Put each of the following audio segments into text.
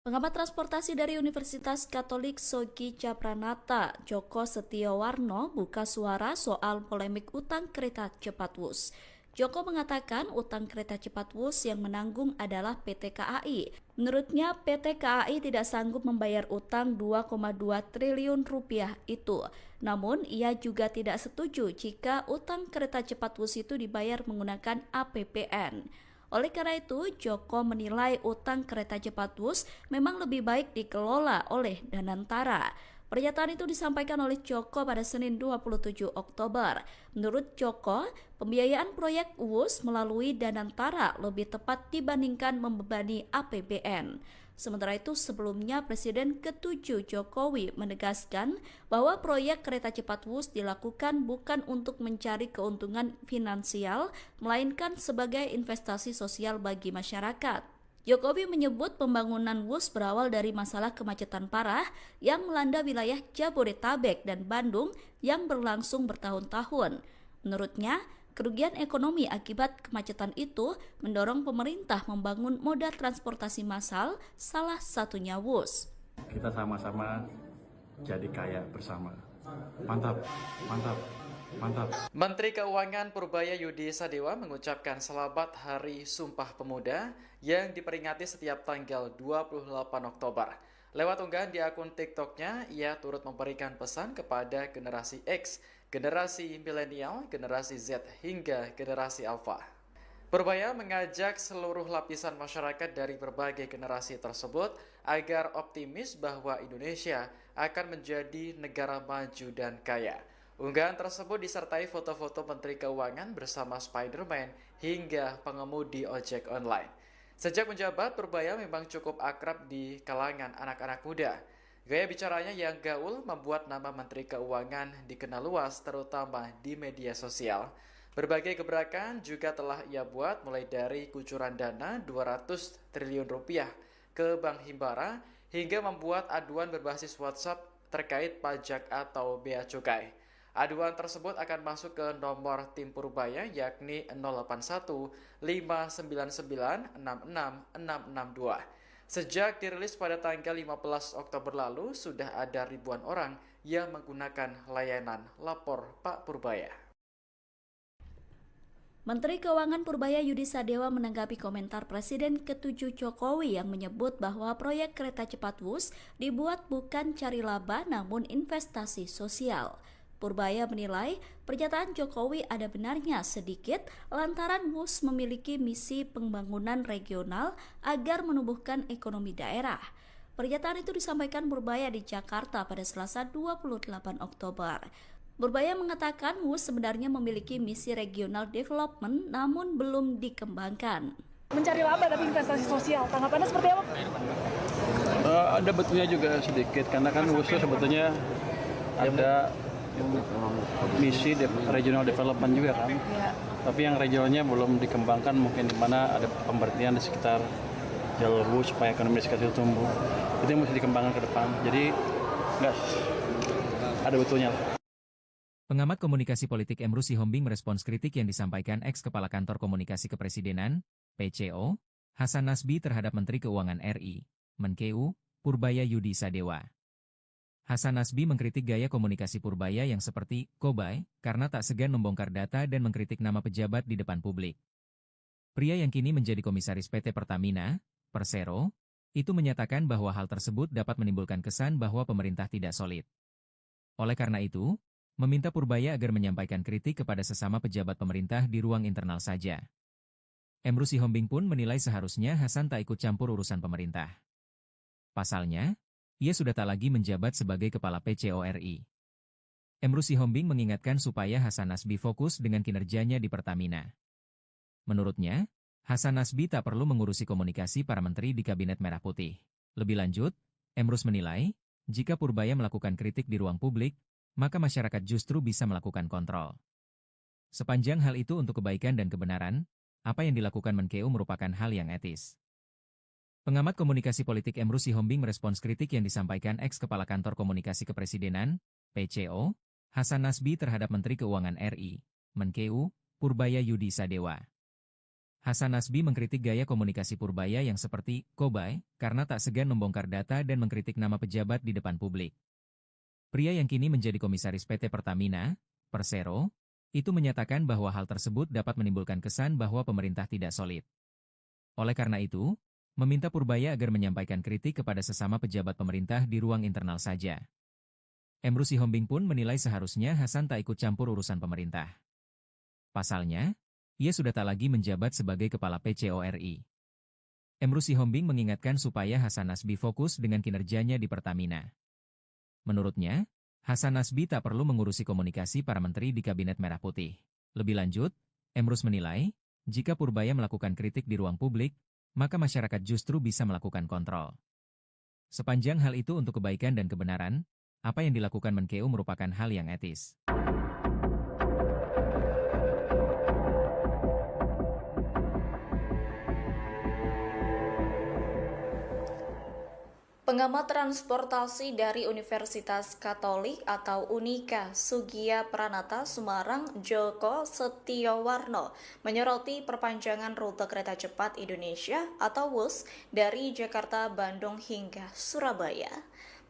Pengamat transportasi dari Universitas Katolik Sogi Capranata, Joko Setiowarno, buka suara soal polemik utang kereta cepat Wus. Joko mengatakan utang kereta cepat Wus yang menanggung adalah PT KAI. Menurutnya PT KAI tidak sanggup membayar utang 2,2 triliun rupiah itu. Namun ia juga tidak setuju jika utang kereta cepat Wus itu dibayar menggunakan APBN. Oleh karena itu, Joko menilai utang kereta cepat Wus memang lebih baik dikelola oleh Danantara. Pernyataan itu disampaikan oleh Joko pada Senin 27 Oktober. Menurut Joko, pembiayaan proyek Wus melalui Danantara lebih tepat dibandingkan membebani APBN. Sementara itu sebelumnya Presiden ke-7 Jokowi menegaskan bahwa proyek kereta cepat Wus dilakukan bukan untuk mencari keuntungan finansial, melainkan sebagai investasi sosial bagi masyarakat. Jokowi menyebut pembangunan Wus berawal dari masalah kemacetan parah yang melanda wilayah Jabodetabek dan Bandung yang berlangsung bertahun-tahun. Menurutnya, kerugian ekonomi akibat kemacetan itu mendorong pemerintah membangun moda transportasi massal, salah satunya Wus. Kita sama-sama jadi kaya bersama. Mantap, mantap, mantap. Menteri Keuangan Purbaya Yudi Sadewa mengucapkan selamat Hari Sumpah Pemuda yang diperingati setiap tanggal 28 Oktober. Lewat unggahan di akun TikTok-nya, ia turut memberikan pesan kepada generasi X, generasi milenial, generasi Z, hingga generasi Alpha. Purbaya mengajak seluruh lapisan masyarakat dari berbagai generasi tersebut agar optimis bahwa Indonesia akan menjadi negara maju dan kaya. Unggahan tersebut disertai foto-foto Menteri Keuangan bersama Spider-Man hingga pengemudi ojek online. Sejak menjabat, Purbaya memang cukup akrab di kalangan anak-anak muda. Gaya bicaranya yang gaul membuat nama Menteri Keuangan dikenal luas terutama di media sosial. Berbagai gebrakan juga telah ia buat mulai dari kucuran dana 200 triliun rupiah ke Bank Himbara hingga membuat aduan berbasis WhatsApp terkait pajak atau bea cukai. Aduan tersebut akan masuk ke nomor tim Purbaya yakni 081 599 66 662. Sejak dirilis pada tanggal 15 Oktober lalu, sudah ada ribuan orang yang menggunakan layanan Lapor Pak Purbaya. Menteri Keuangan Purbaya Yudi Sadewa menanggapi komentar Presiden ke-7 Jokowi yang menyebut bahwa proyek kereta cepat Wus dibuat bukan cari laba namun investasi sosial. Purbaya menilai pernyataan Jokowi ada benarnya sedikit lantaran Wus memiliki misi pembangunan regional agar menumbuhkan ekonomi daerah. Pernyataan itu disampaikan Purbaya di Jakarta pada Selasa 28 Oktober. Purbaya mengatakan Wus sebenarnya memiliki misi regional development namun belum dikembangkan. Mencari laba tapi investasi sosial, tanggapannya seperti apa? Ada betulnya juga sedikit karena kan WUS sebetulnya ada misi regional development juga kan. Ya. Tapi yang regionalnya belum dikembangkan, mungkin di mana ada pemberhentian di sekitar jalur WUS supaya ekonomi di sekitar itu tumbuh. Itu yang mesti dikembangkan ke depan. Jadi nggak ada betulnya. Pengamat komunikasi politik Emru Sihombing merespons kritik yang disampaikan ex-kepala kantor komunikasi kepresiden, PCO, Hasan Nasbi terhadap Menteri Keuangan RI, Menkeu, Purbaya Yudi Sadewa. Hasan Nasbi mengkritik gaya komunikasi Purbaya yang seperti "kobay" karena tak segan membongkar data dan mengkritik nama pejabat di depan publik. Pria yang kini menjadi komisaris PT Pertamina, Persero, itu menyatakan bahwa hal tersebut dapat menimbulkan kesan bahwa pemerintah tidak solid. Oleh karena itu, meminta Purbaya agar menyampaikan kritik kepada sesama pejabat pemerintah di ruang internal saja. Emru Sihombing pun menilai seharusnya Hasan tak ikut campur urusan pemerintah. Pasalnya, ia sudah tak lagi menjabat sebagai kepala PCO RI. Emru Sihombing mengingatkan supaya Hasan Nasbi fokus dengan kinerjanya di Pertamina. Menurutnya, Hasan Nasbi tak perlu mengurusi komunikasi para menteri di Kabinet Merah Putih. Lebih lanjut, Emrus menilai, jika Purbaya melakukan kritik di ruang publik, maka masyarakat justru bisa melakukan kontrol. Sepanjang hal itu untuk kebaikan dan kebenaran, apa yang dilakukan Menkeu merupakan hal yang etis. Pengamat komunikasi politik Emru Sihombing merespons kritik yang disampaikan ex-kepala kantor komunikasi kepresidenan, PCO, Hasan Nasbi terhadap Menteri Keuangan RI, Menkeu, Purbaya Yudi Sadewa. Hasan Nasbi mengkritik gaya komunikasi Purbaya yang seperti "kobay" karena tak segan membongkar data dan mengkritik nama pejabat di depan publik. Pria yang kini menjadi komisaris PT Pertamina, Persero, itu menyatakan bahwa hal tersebut dapat menimbulkan kesan bahwa pemerintah tidak solid. Oleh karena itu, meminta Purbaya agar menyampaikan kritik kepada sesama pejabat pemerintah di ruang internal saja. Emru Sihombing pun menilai seharusnya Hasan tak ikut campur urusan pemerintah. Pasalnya, ia sudah tak lagi menjabat sebagai Kepala PCO-RI. Emru Sihombing mengingatkan supaya Hasan Nasbi fokus dengan kinerjanya di Pertamina. Menurutnya, Hasan Nasbi tak perlu mengurusi komunikasi para menteri di Kabinet Merah Putih. Lebih lanjut, Emrus menilai, jika Purbaya melakukan kritik di ruang publik, maka masyarakat justru bisa melakukan kontrol. Sepanjang hal itu untuk kebaikan dan kebenaran, apa yang dilakukan Menkeu merupakan hal yang etis. Pengamat transportasi dari Universitas Katolik atau Unika Sugia Pranata Semarang, Joko Setiowarno, menyoroti perpanjangan rute kereta cepat Indonesia atau WUS dari Jakarta, Bandung hingga Surabaya.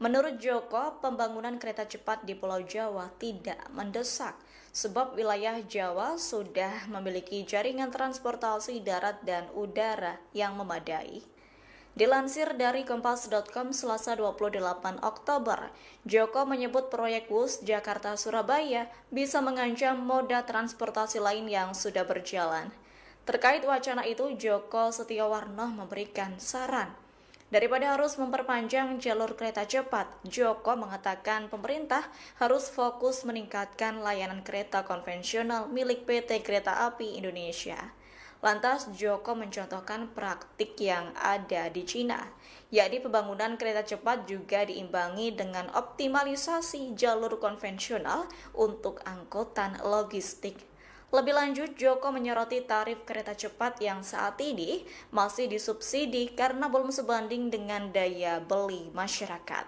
Menurut Joko, pembangunan kereta cepat di Pulau Jawa tidak mendesak, sebab wilayah Jawa sudah memiliki jaringan transportasi darat dan udara yang memadai. Dilansir dari Kompas.com Selasa 28 Oktober, Joko menyebut proyek WUS Jakarta-Surabaya bisa mengancam moda transportasi lain yang sudah berjalan. Terkait wacana itu, Joko Setiowarno memberikan saran. Daripada harus memperpanjang jalur kereta cepat, Joko mengatakan pemerintah harus fokus meningkatkan layanan kereta konvensional milik PT Kereta Api Indonesia. Lantas Joko mencontohkan praktik yang ada di Cina, yakni pembangunan kereta cepat juga diimbangi dengan optimalisasi jalur konvensional untuk angkutan logistik. Lebih lanjut, Joko menyoroti tarif kereta cepat yang saat ini masih disubsidi karena belum sebanding dengan daya beli masyarakat.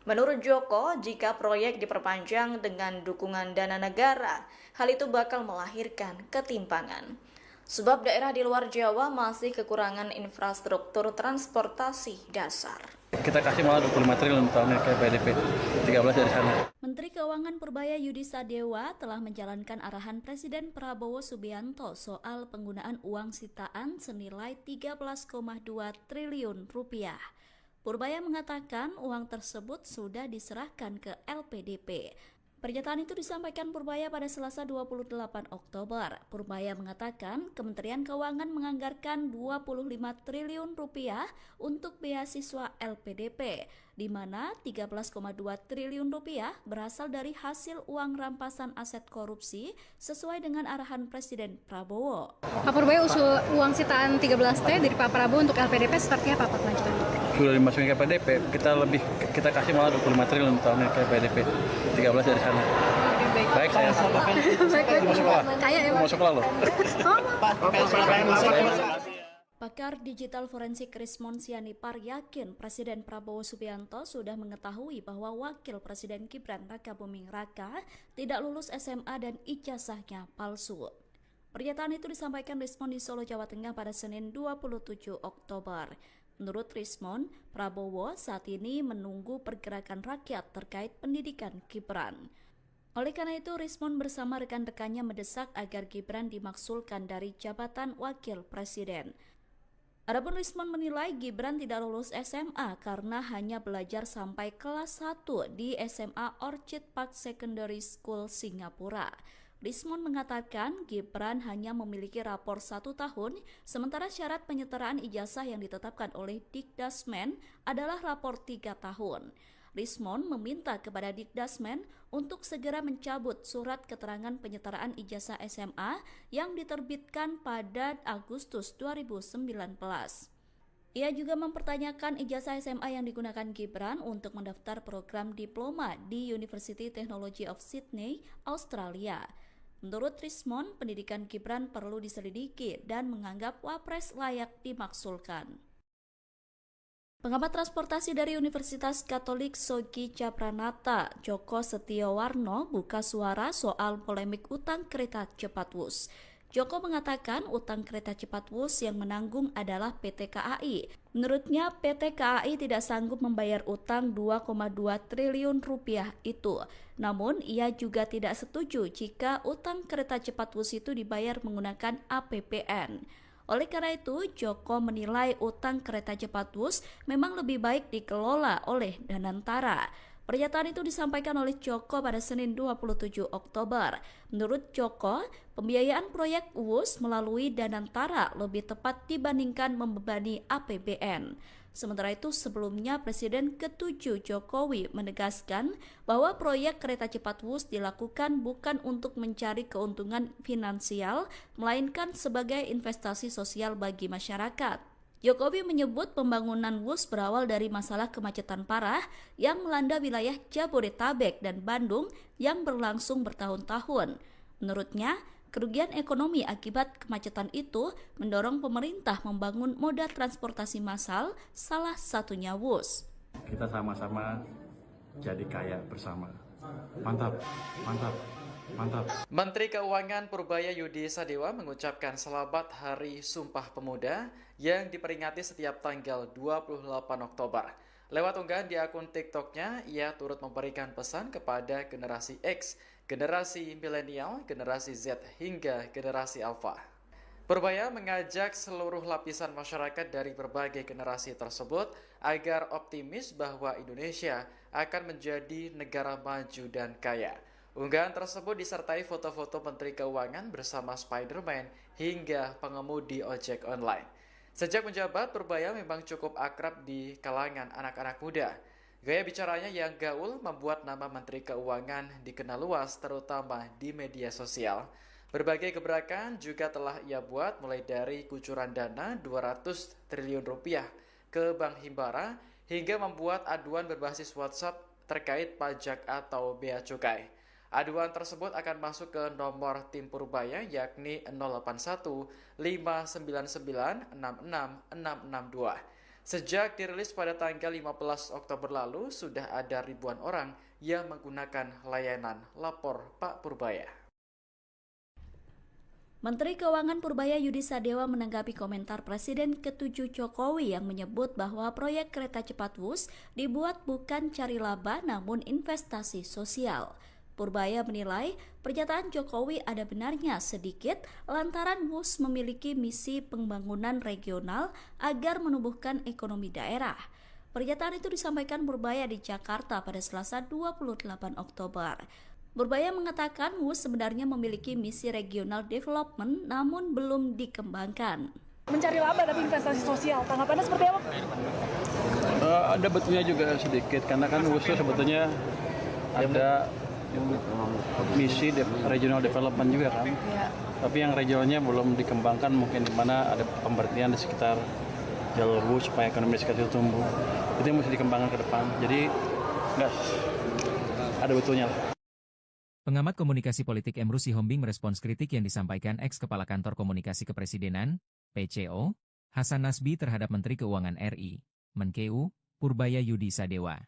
Menurut Joko, jika proyek diperpanjang dengan dukungan dana negara, hal itu bakal melahirkan ketimpangan. Sebab daerah di luar Jawa masih kekurangan infrastruktur transportasi dasar. Kita kasih malah 25 triliun tahun ke PDP, 13 dari sana. Menteri Keuangan Purbaya Yudi Sadewa telah menjalankan arahan Presiden Prabowo Subianto soal penggunaan uang sitaan senilai 13,2 triliun rupiah. Purbaya mengatakan uang tersebut sudah diserahkan ke LPDP. Pernyataan itu disampaikan Purbaya pada Selasa 28 Oktober. Purbaya mengatakan Kementerian Keuangan menganggarkan 25 triliun rupiah untuk beasiswa LPDP, di mana 13,2 triliun rupiah berasal dari hasil uang rampasan aset korupsi sesuai dengan arahan Presiden Prabowo. Pak Purbaya usul uang sitaan 13T dari Pak Prabowo untuk LPDP seperti apa Pak kelanjutannya? Sudah dimasukin ke PDP, kita kasih malah 25 triliun tahun ke PDP, 13 dari sana. Baik, saya mau sekolah loh. Pakar digital forensik Rismon Sianipar yakin Presiden Prabowo Subianto sudah mengetahui bahwa Wakil Presiden Gibran Rakabuming Raka tidak lulus SMA dan ijazahnya palsu. Pernyataan itu disampaikan Rismon di Solo, Jawa Tengah pada Senin 27 Oktober. Menurut Rismon, Prabowo saat ini menunggu pergerakan rakyat terkait pendidikan Gibran. Oleh karena itu, Rismon bersama rekan-rekannya mendesak agar Gibran dimaksulkan dari jabatan Wakil Presiden. Adapun Rismon menilai Gibran tidak lulus SMA karena hanya belajar sampai kelas 1 di SMA Orchid Park Secondary School, Singapura. Rismon mengatakan Gibran hanya memiliki rapor 1 tahun, sementara syarat penyetaraan ijazah yang ditetapkan oleh Dikdasmen adalah rapor 3 tahun. Rismon meminta kepada Dikdasmen untuk segera mencabut surat keterangan penyetaraan ijazah SMA yang diterbitkan pada Agustus 2019. Ia juga mempertanyakan ijazah SMA yang digunakan Gibran untuk mendaftar program diploma di University Technology of Sydney, Australia. Menurut Rismon, pendidikan Gibran perlu diselidiki dan menganggap Wapres layak dimaksulkan. Pengamat transportasi dari Universitas Katolik Sogi Capranata, Joko Setiowarno, buka suara soal polemik utang kereta cepat WUS. Joko mengatakan utang kereta cepat Wus yang menanggung adalah PT KAI. Menurutnya PT KAI tidak sanggup membayar utang 2,2 triliun rupiah itu. Namun ia juga tidak setuju jika utang kereta cepat Wus itu dibayar menggunakan APBN. Oleh karena itu, Joko menilai utang kereta cepat Wus memang lebih baik dikelola oleh Danantara. Pernyataan itu disampaikan oleh Joko pada Senin 27 Oktober. Menurut Joko, pembiayaan proyek Wus melalui Danantara lebih tepat dibandingkan membebani APBN. Sementara itu sebelumnya Presiden ke-7 Jokowi menegaskan bahwa proyek kereta cepat Wus dilakukan bukan untuk mencari keuntungan finansial, melainkan sebagai investasi sosial bagi masyarakat. Jokowi menyebut pembangunan Wus berawal dari masalah kemacetan parah yang melanda wilayah Jabodetabek dan Bandung yang berlangsung bertahun-tahun. Menurutnya, kerugian ekonomi akibat kemacetan itu mendorong pemerintah membangun moda transportasi massal, salah satunya Wus. Kita sama-sama jadi kaya bersama. Mantap, mantap, mantap. Menteri Keuangan Purbaya Yudi Sadewa mengucapkan selamat Hari Sumpah Pemuda yang diperingati setiap tanggal 28 Oktober. Lewat unggahan di akun TikToknya, ia turut memberikan pesan kepada generasi X, generasi milenial, generasi Z, hingga generasi Alpha. Purbaya mengajak seluruh lapisan masyarakat dari berbagai generasi tersebut agar optimis bahwa Indonesia akan menjadi negara maju dan kaya. Unggahan tersebut disertai foto-foto Menteri Keuangan bersama Spider-Man hingga pengemudi ojek online. Sejak menjabat, Purbaya memang cukup akrab di kalangan anak-anak muda. Gaya bicaranya yang gaul membuat nama Menteri Keuangan dikenal luas terutama di media sosial. Berbagai gebrakan juga telah ia buat mulai dari kucuran dana 200 triliun rupiah ke Bank Himbara hingga membuat aduan berbasis WhatsApp terkait pajak atau bea cukai. Aduan tersebut akan masuk ke nomor tim Purbaya yakni 081 599 66 662. Sejak dirilis pada tanggal 15 Oktober lalu, sudah ada ribuan orang yang menggunakan layanan Lapor Pak Purbaya. Menteri Keuangan Purbaya Yudi Sadewa menanggapi komentar Presiden ke-7 Jokowi yang menyebut bahwa proyek kereta cepat Wus dibuat bukan cari laba namun investasi sosial. Purbaya menilai pernyataan Jokowi ada benarnya sedikit lantaran Wus memiliki misi pembangunan regional agar menumbuhkan ekonomi daerah. Pernyataan itu disampaikan Purbaya di Jakarta pada Selasa 28 Oktober. Purbaya mengatakan Wus sebenarnya memiliki misi regional development namun belum dikembangkan. Mencari laba tapi investasi sosial, tanggapannya seperti apa? Ada betulnya juga sedikit, karena kan Wus sebetulnya ada misi regional development juga kan. Ya. Tapi yang regionalnya belum dikembangkan, mungkin di mana ada pemberhentian di sekitar jalur Wus supaya ekonomi sekitar itu tumbuh. Itu yang mesti dikembangkan ke depan. Jadi nggak ada betulnya lah. Pengamat komunikasi politik Emrus Sihombing merespons kritik yang disampaikan ex-kepala kantor komunikasi kepresidenan, PCO, Hasan Nasbi terhadap Menteri Keuangan RI, Menkeu, Purbaya Yudi Sadewa.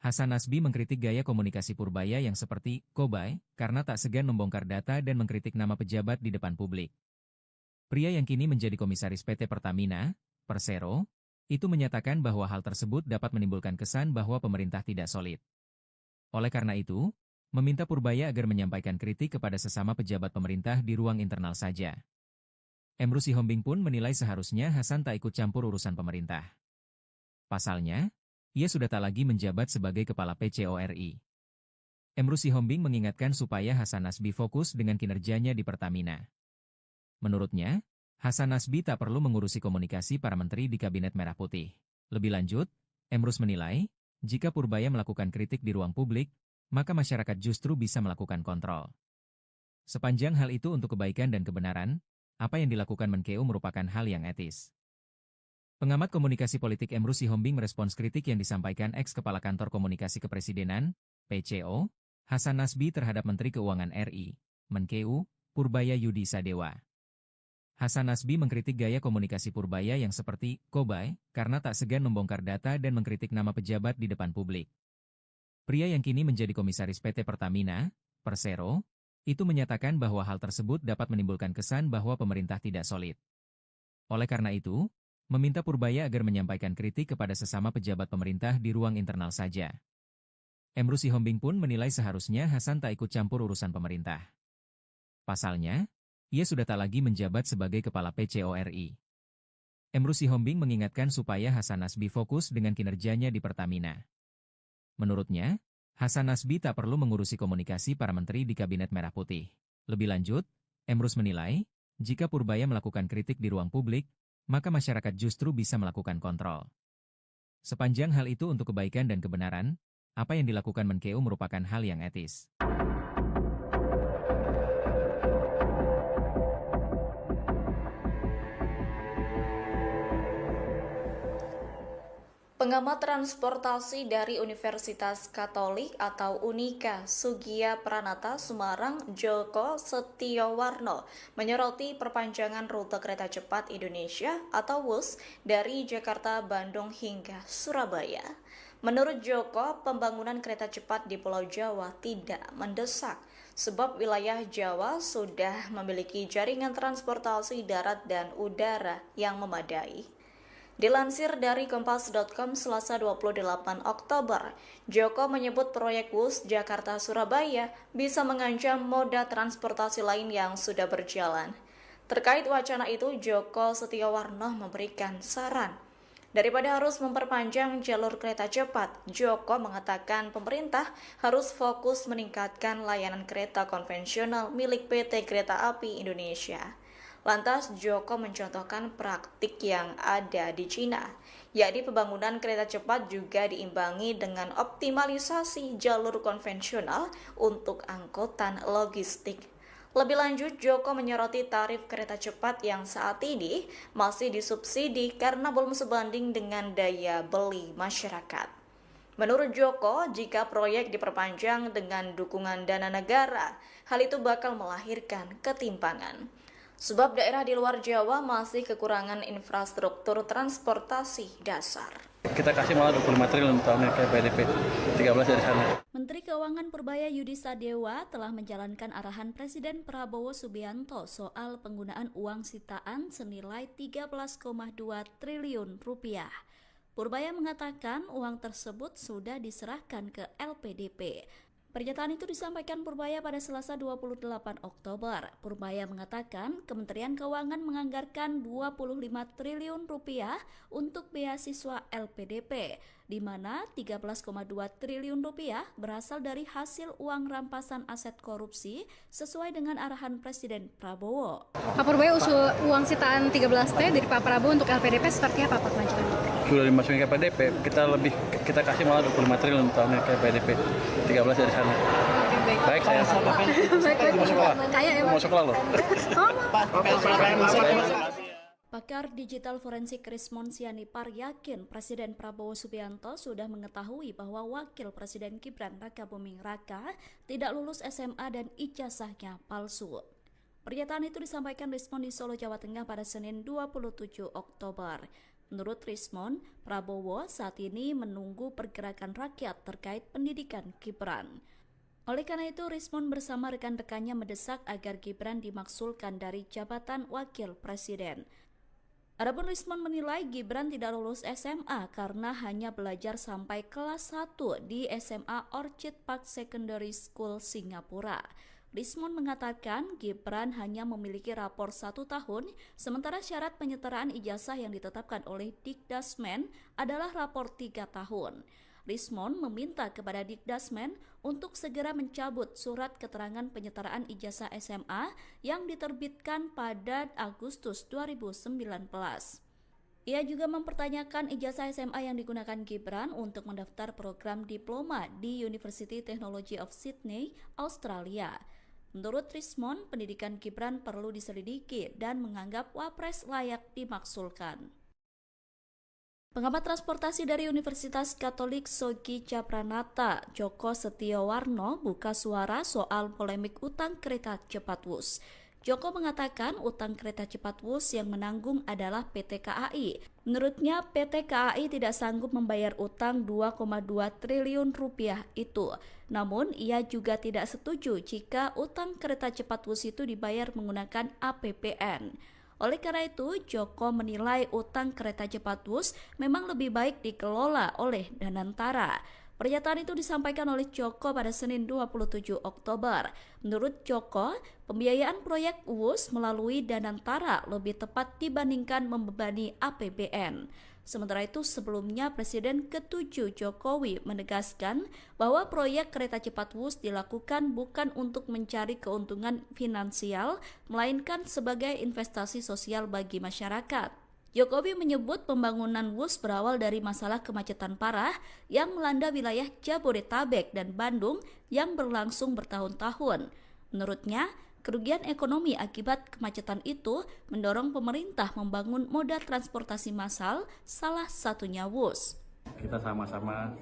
Hasan Nasbi mengkritik gaya komunikasi Purbaya yang seperti "kobay" karena tak segan membongkar data dan mengkritik nama pejabat di depan publik. Pria yang kini menjadi komisaris PT Pertamina, Persero, itu menyatakan bahwa hal tersebut dapat menimbulkan kesan bahwa pemerintah tidak solid. Oleh karena itu, meminta Purbaya agar menyampaikan kritik kepada sesama pejabat pemerintah di ruang internal saja. Emrus Sihombing pun menilai seharusnya Hasan tak ikut campur urusan pemerintah. Pasalnya, ia sudah tak lagi menjabat sebagai kepala PCO RI. Emrus Sihombing mengingatkan supaya Hasan Nasbi fokus dengan kinerjanya di Pertamina. Menurutnya, Hasan Nasbi tak perlu mengurusi komunikasi para menteri di Kabinet Merah Putih. Lebih lanjut, Emrus menilai, jika Purbaya melakukan kritik di ruang publik, maka masyarakat justru bisa melakukan kontrol. Sepanjang hal itu untuk kebaikan dan kebenaran, apa yang dilakukan Menkeu merupakan hal yang etis. Pengamat komunikasi politik Emrus Sihombing merespons kritik yang disampaikan ex-kepala kantor komunikasi kepresidenan, PCO, Hasan Nasbi terhadap Menteri Keuangan RI, Menkeu, Purbaya Yudi Sadewa. Hasan Nasbi mengkritik gaya komunikasi Purbaya yang seperti "kobay" karena tak segan membongkar data dan mengkritik nama pejabat di depan publik. Pria yang kini menjadi komisaris PT Pertamina, Persero, Itu menyatakan bahwa hal tersebut dapat menimbulkan kesan bahwa pemerintah tidak solid. Oleh karena itu, meminta Purbaya agar menyampaikan kritik kepada sesama pejabat pemerintah di ruang internal saja. Emru Sihombing pun menilai seharusnya Hasan tak ikut campur urusan pemerintah. Pasalnya, ia sudah tak lagi menjabat sebagai Kepala PCO-RI. Emru Sihombing mengingatkan supaya Hasan Nasbi fokus dengan kinerjanya di Pertamina. Menurutnya, Hasan Nasbi tak perlu mengurusi komunikasi para menteri di Kabinet Merah Putih. Lebih lanjut, Emrus menilai, jika Purbaya melakukan kritik di ruang publik, maka masyarakat justru bisa melakukan kontrol. Sepanjang hal itu untuk kebaikan dan kebenaran, apa yang dilakukan Menkeu merupakan hal yang etis. Pengamat transportasi dari Universitas Katolik atau Unika Sugia Pranata Semarang, Joko Setiowarno, menyoroti perpanjangan rute kereta cepat Indonesia atau WUS dari Jakarta, Bandung hingga Surabaya. Menurut Joko, pembangunan kereta cepat di Pulau Jawa tidak mendesak, sebab wilayah Jawa sudah memiliki jaringan transportasi darat dan udara yang memadai. Dilansir dari Kompas.com Selasa 28 Oktober, Joko menyebut proyek WUS Jakarta-Surabaya bisa mengancam moda transportasi lain yang sudah berjalan. Terkait wacana itu, Joko Setiowarno memberikan saran. Daripada harus memperpanjang jalur kereta cepat, Joko mengatakan pemerintah harus fokus meningkatkan layanan kereta konvensional milik PT Kereta Api Indonesia. Lantas Joko mencontohkan praktik yang ada di Cina, yakni pembangunan kereta cepat juga diimbangi dengan optimalisasi jalur konvensional untuk angkutan logistik. Lebih lanjut, Joko menyoroti tarif kereta cepat yang saat ini masih disubsidi karena belum sebanding dengan daya beli masyarakat. Menurut Joko, jika proyek diperpanjang dengan dukungan dana negara, hal itu bakal melahirkan ketimpangan. Sebab daerah di luar Jawa masih kekurangan infrastruktur transportasi dasar. Kita kasih malah 25 triliun tahun ke PDP, 13 dari sana. Menteri Keuangan Purbaya Yudi Sadewa telah menjalankan arahan Presiden Prabowo Subianto soal penggunaan uang sitaan senilai 13,2 triliun rupiah. Purbaya mengatakan uang tersebut sudah diserahkan ke LPDP. Pernyataan itu disampaikan Purbaya pada Selasa 28 Oktober. Purbaya mengatakan Kementerian Keuangan menganggarkan 25 triliun rupiah untuk beasiswa LPDP, di mana 13,2 triliun rupiah berasal dari hasil uang rampasan aset korupsi sesuai dengan arahan Presiden Prabowo. Pak Purbaya usul uang sitaan 13T dari Pak Prabowo untuk LPDP seperti apa Pak kelanjutannya? Sudah dimasukin ke PDP, kita kasih malah 25 triliun tahun ke PDP, 13 dari sana. Oke, baik. Baik, saya mau sekolah. Kaya ya, Mau sekolah loh. Pakar digital forensik Rismon Sianipar yakin Presiden Prabowo Subianto sudah mengetahui bahwa Wakil Presiden Gibran Rakabuming Raka tidak lulus SMA dan ijazahnya palsu. Pernyataan itu disampaikan Rismon di Solo, Jawa Tengah pada Senin 27 Oktober. Menurut Rismon, Prabowo saat ini menunggu pergerakan rakyat terkait pendidikan Gibran. Oleh karena itu, Rismon bersama rekan-rekannya mendesak agar Gibran dimaksulkan dari jabatan Wakil Presiden. Adapun Rismon menilai Gibran tidak lulus SMA karena hanya belajar sampai kelas 1 di SMA Orchid Park Secondary School, Singapura. Rismon mengatakan Gibran hanya memiliki rapor 1 tahun, sementara syarat penyetaraan ijazah yang ditetapkan oleh Dikdasmen adalah rapor 3 tahun. Rismon meminta kepada Dikdasmen untuk segera mencabut surat keterangan penyetaraan ijazah SMA yang diterbitkan pada Agustus 2019. Ia juga mempertanyakan ijazah SMA yang digunakan Gibran untuk mendaftar program diploma di University Technology of Sydney, Australia. Menurut Rismon, pendidikan Gibran perlu diselidiki dan menganggap Wapres layak dimaksulkan. Pengamat transportasi dari Universitas Katolik Sogi Capranata, Joko Setiowarno, buka suara soal polemik utang kereta cepat WUS. Joko mengatakan utang kereta cepat Wus yang menanggung adalah PT KAI. Menurutnya PT KAI tidak sanggup membayar utang 2,2 triliun rupiah itu. Namun ia juga tidak setuju jika utang kereta cepat Wus itu dibayar menggunakan APBN. Oleh karena itu, Joko menilai utang kereta cepat Wus memang lebih baik dikelola oleh Danantara. Pernyataan itu disampaikan oleh Joko pada Senin 27 Oktober. Menurut Joko, pembiayaan proyek Wus melalui Danantara lebih tepat dibandingkan membebani APBN. Sementara itu sebelumnya Presiden ke-7 Jokowi menegaskan bahwa proyek kereta cepat Wus dilakukan bukan untuk mencari keuntungan finansial, melainkan sebagai investasi sosial bagi masyarakat. Jokowi menyebut pembangunan Wus berawal dari masalah kemacetan parah yang melanda wilayah Jabodetabek dan Bandung yang berlangsung bertahun-tahun. Menurutnya, kerugian ekonomi akibat kemacetan itu mendorong pemerintah membangun moda transportasi massal, salah satunya Wus. Kita sama-sama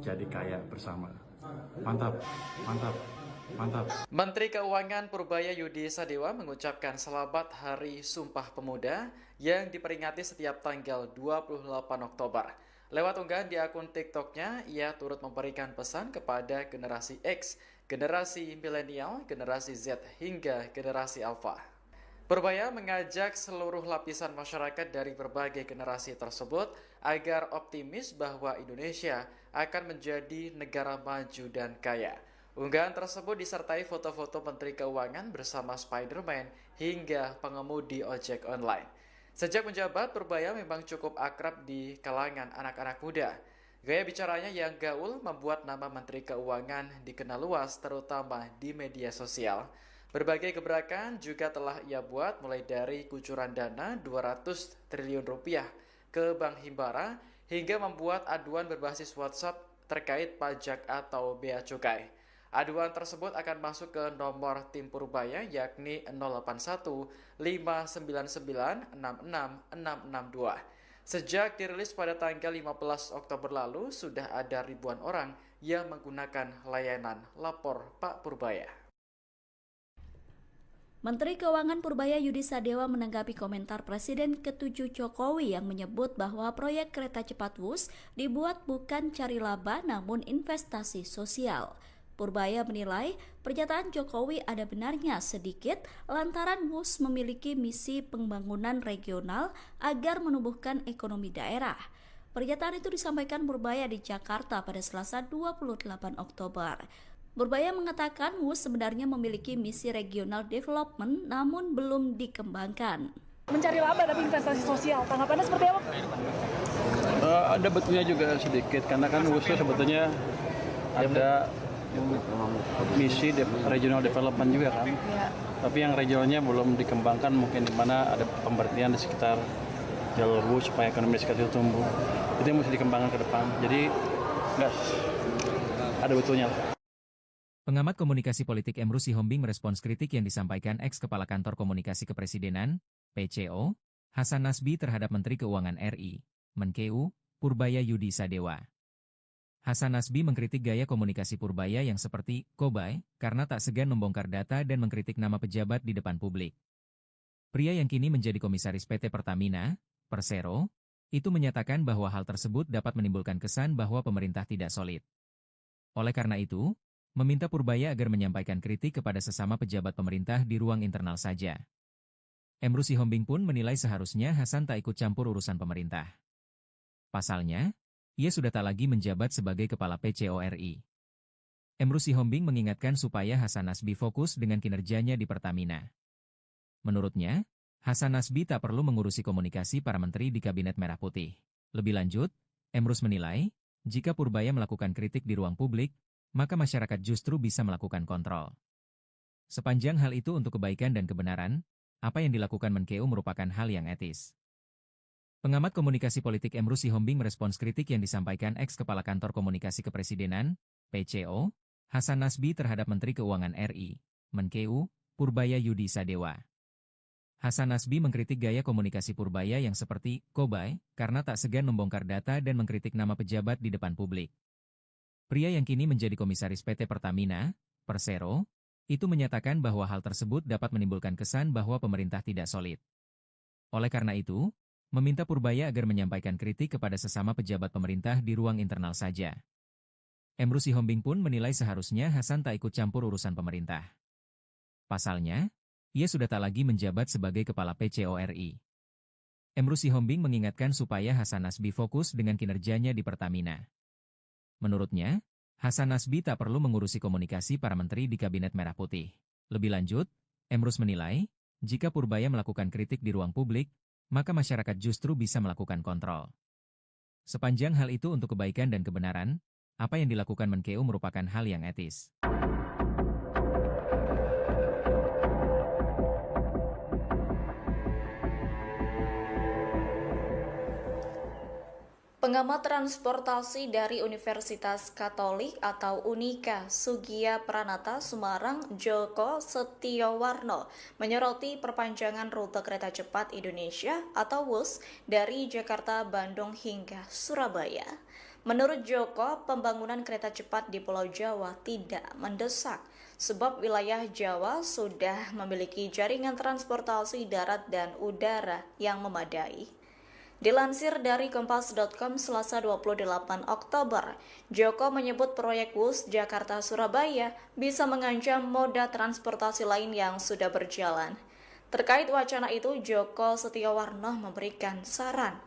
jadi kaya bersama. Mantap, mantap, mantap. Menteri Keuangan Purbaya Yudi Sadewa mengucapkan selamat Hari Sumpah Pemuda yang diperingati setiap tanggal 28 Oktober. Lewat unggahan di akun TikToknya, ia turut memberikan pesan kepada generasi X, generasi milenial, generasi Z, hingga generasi Alpha. Purbaya mengajak seluruh lapisan masyarakat dari berbagai generasi tersebut agar optimis bahwa Indonesia akan menjadi negara maju dan kaya. Unggahan tersebut disertai foto-foto Menteri Keuangan bersama Spider-Man hingga pengemudi ojek online. Sejak menjabat, Purbaya memang cukup akrab di kalangan anak-anak muda. Gaya bicaranya yang gaul membuat nama Menteri Keuangan dikenal luas terutama di media sosial. Berbagai gebrakan juga telah ia buat mulai dari kucuran dana 200 triliun rupiah ke Bank Himbara hingga membuat aduan berbasis WhatsApp terkait pajak atau bea cukai. Aduan tersebut akan masuk ke nomor tim Purbaya yakni 081 599 66 662. Sejak dirilis pada tanggal 15 Oktober lalu, sudah ada ribuan orang yang menggunakan layanan Lapor Pak Purbaya. Menteri Keuangan Purbaya Yudi Sadewa menanggapi komentar Presiden ke-7 Jokowi yang menyebut bahwa proyek kereta cepat Wus dibuat bukan cari laba namun investasi sosial. Purbaya menilai pernyataan Jokowi ada benarnya sedikit lantaran Wus memiliki misi pembangunan regional agar menumbuhkan ekonomi daerah. Pernyataan itu disampaikan Purbaya di Jakarta pada Selasa 28 Oktober. Purbaya mengatakan Wus sebenarnya memiliki misi regional development namun belum dikembangkan. Mencari laba tapi investasi sosial, tanggapannya seperti apa? Ada betulnya juga sedikit karena kan Wus sebetulnya ada misi regional development juga kan. Tapi yang regionalnya belum dikembangkan, mungkin di mana ada pemberhentian di sekitar jalur Wus supaya ekonomi sekitar itu tumbuh. Itu yang mesti dikembangkan ke depan. Jadi nggak ada betulnya lah. Pengamat komunikasi politik Emru Sihombing merespons kritik yang disampaikan ex-Kepala Kantor Komunikasi Kepresidenan, PCO, Hasan Nasbi terhadap Menteri Keuangan RI, Menkeu, Purbaya Yudi Sadewa. Hasan Nasbi mengkritik gaya komunikasi Purbaya yang seperti "kobay" karena tak segan membongkar data dan mengkritik nama pejabat di depan publik. Pria yang kini menjadi komisaris PT Pertamina, Persero, itu menyatakan bahwa hal tersebut dapat menimbulkan kesan bahwa pemerintah tidak solid. Oleh karena itu, meminta Purbaya agar menyampaikan kritik kepada sesama pejabat pemerintah di ruang internal saja. Emru Sihombing pun menilai seharusnya Hasan tak ikut campur urusan pemerintah. Pasalnya, ia sudah tak lagi menjabat sebagai Kepala PCO RI. Emru Sihombing mengingatkan supaya Hasan Nasbi fokus dengan kinerjanya di Pertamina. Menurutnya, Hasan Nasbi tak perlu mengurusi komunikasi para menteri di Kabinet Merah Putih. Lebih lanjut, Emrus menilai, jika Purbaya melakukan kritik di ruang publik, maka masyarakat justru bisa melakukan kontrol. Sepanjang hal itu untuk kebaikan dan kebenaran, apa yang dilakukan Menkeu merupakan hal yang etis. Pengamat komunikasi politik Emru Sihombing merespons kritik yang disampaikan ex-Kepala Kantor Komunikasi Kepresidenan, PCO, Hasan Nasbi terhadap Menteri Keuangan RI, Menkeu, Purbaya Yudi Sadewa. Hasan Nasbi mengkritik gaya komunikasi Purbaya yang seperti "kobay" karena tak segan membongkar data dan mengkritik nama pejabat di depan publik. Pria yang kini menjadi komisaris PT Pertamina, Persero, Itu menyatakan bahwa hal tersebut dapat menimbulkan kesan bahwa pemerintah tidak solid. Oleh karena itu, meminta Purbaya agar menyampaikan kritik kepada sesama pejabat pemerintah di ruang internal saja. Emru Sihombing pun menilai seharusnya Hasan tak ikut campur urusan pemerintah. Pasalnya, ia sudah tak lagi menjabat sebagai Kepala PCO RI. Emru Sihombing mengingatkan supaya Hasan Nasbi fokus dengan kinerjanya di Pertamina. Menurutnya, Hasan Nasbi tak perlu mengurusi komunikasi para menteri di Kabinet Merah Putih. Lebih lanjut, Emrus menilai, jika Purbaya melakukan kritik di ruang publik, maka masyarakat justru bisa melakukan kontrol. Sepanjang hal itu untuk kebaikan dan kebenaran, apa yang dilakukan Menkeu merupakan hal yang etis. Pengamat transportasi dari Universitas Katolik atau Unika Sugia Pranata Semarang, Joko Setiowarno, menyoroti perpanjangan rute kereta cepat Indonesia atau WUS dari Jakarta, Bandung hingga Surabaya. Menurut Joko, pembangunan kereta cepat di Pulau Jawa tidak mendesak, sebab wilayah Jawa sudah memiliki jaringan transportasi darat dan udara yang memadai. Dilansir dari Kompas.com Selasa 28 Oktober, Joko menyebut proyek WUS Jakarta-Surabaya bisa mengancam moda transportasi lain yang sudah berjalan. Terkait wacana itu, Joko Setiowarno memberikan saran.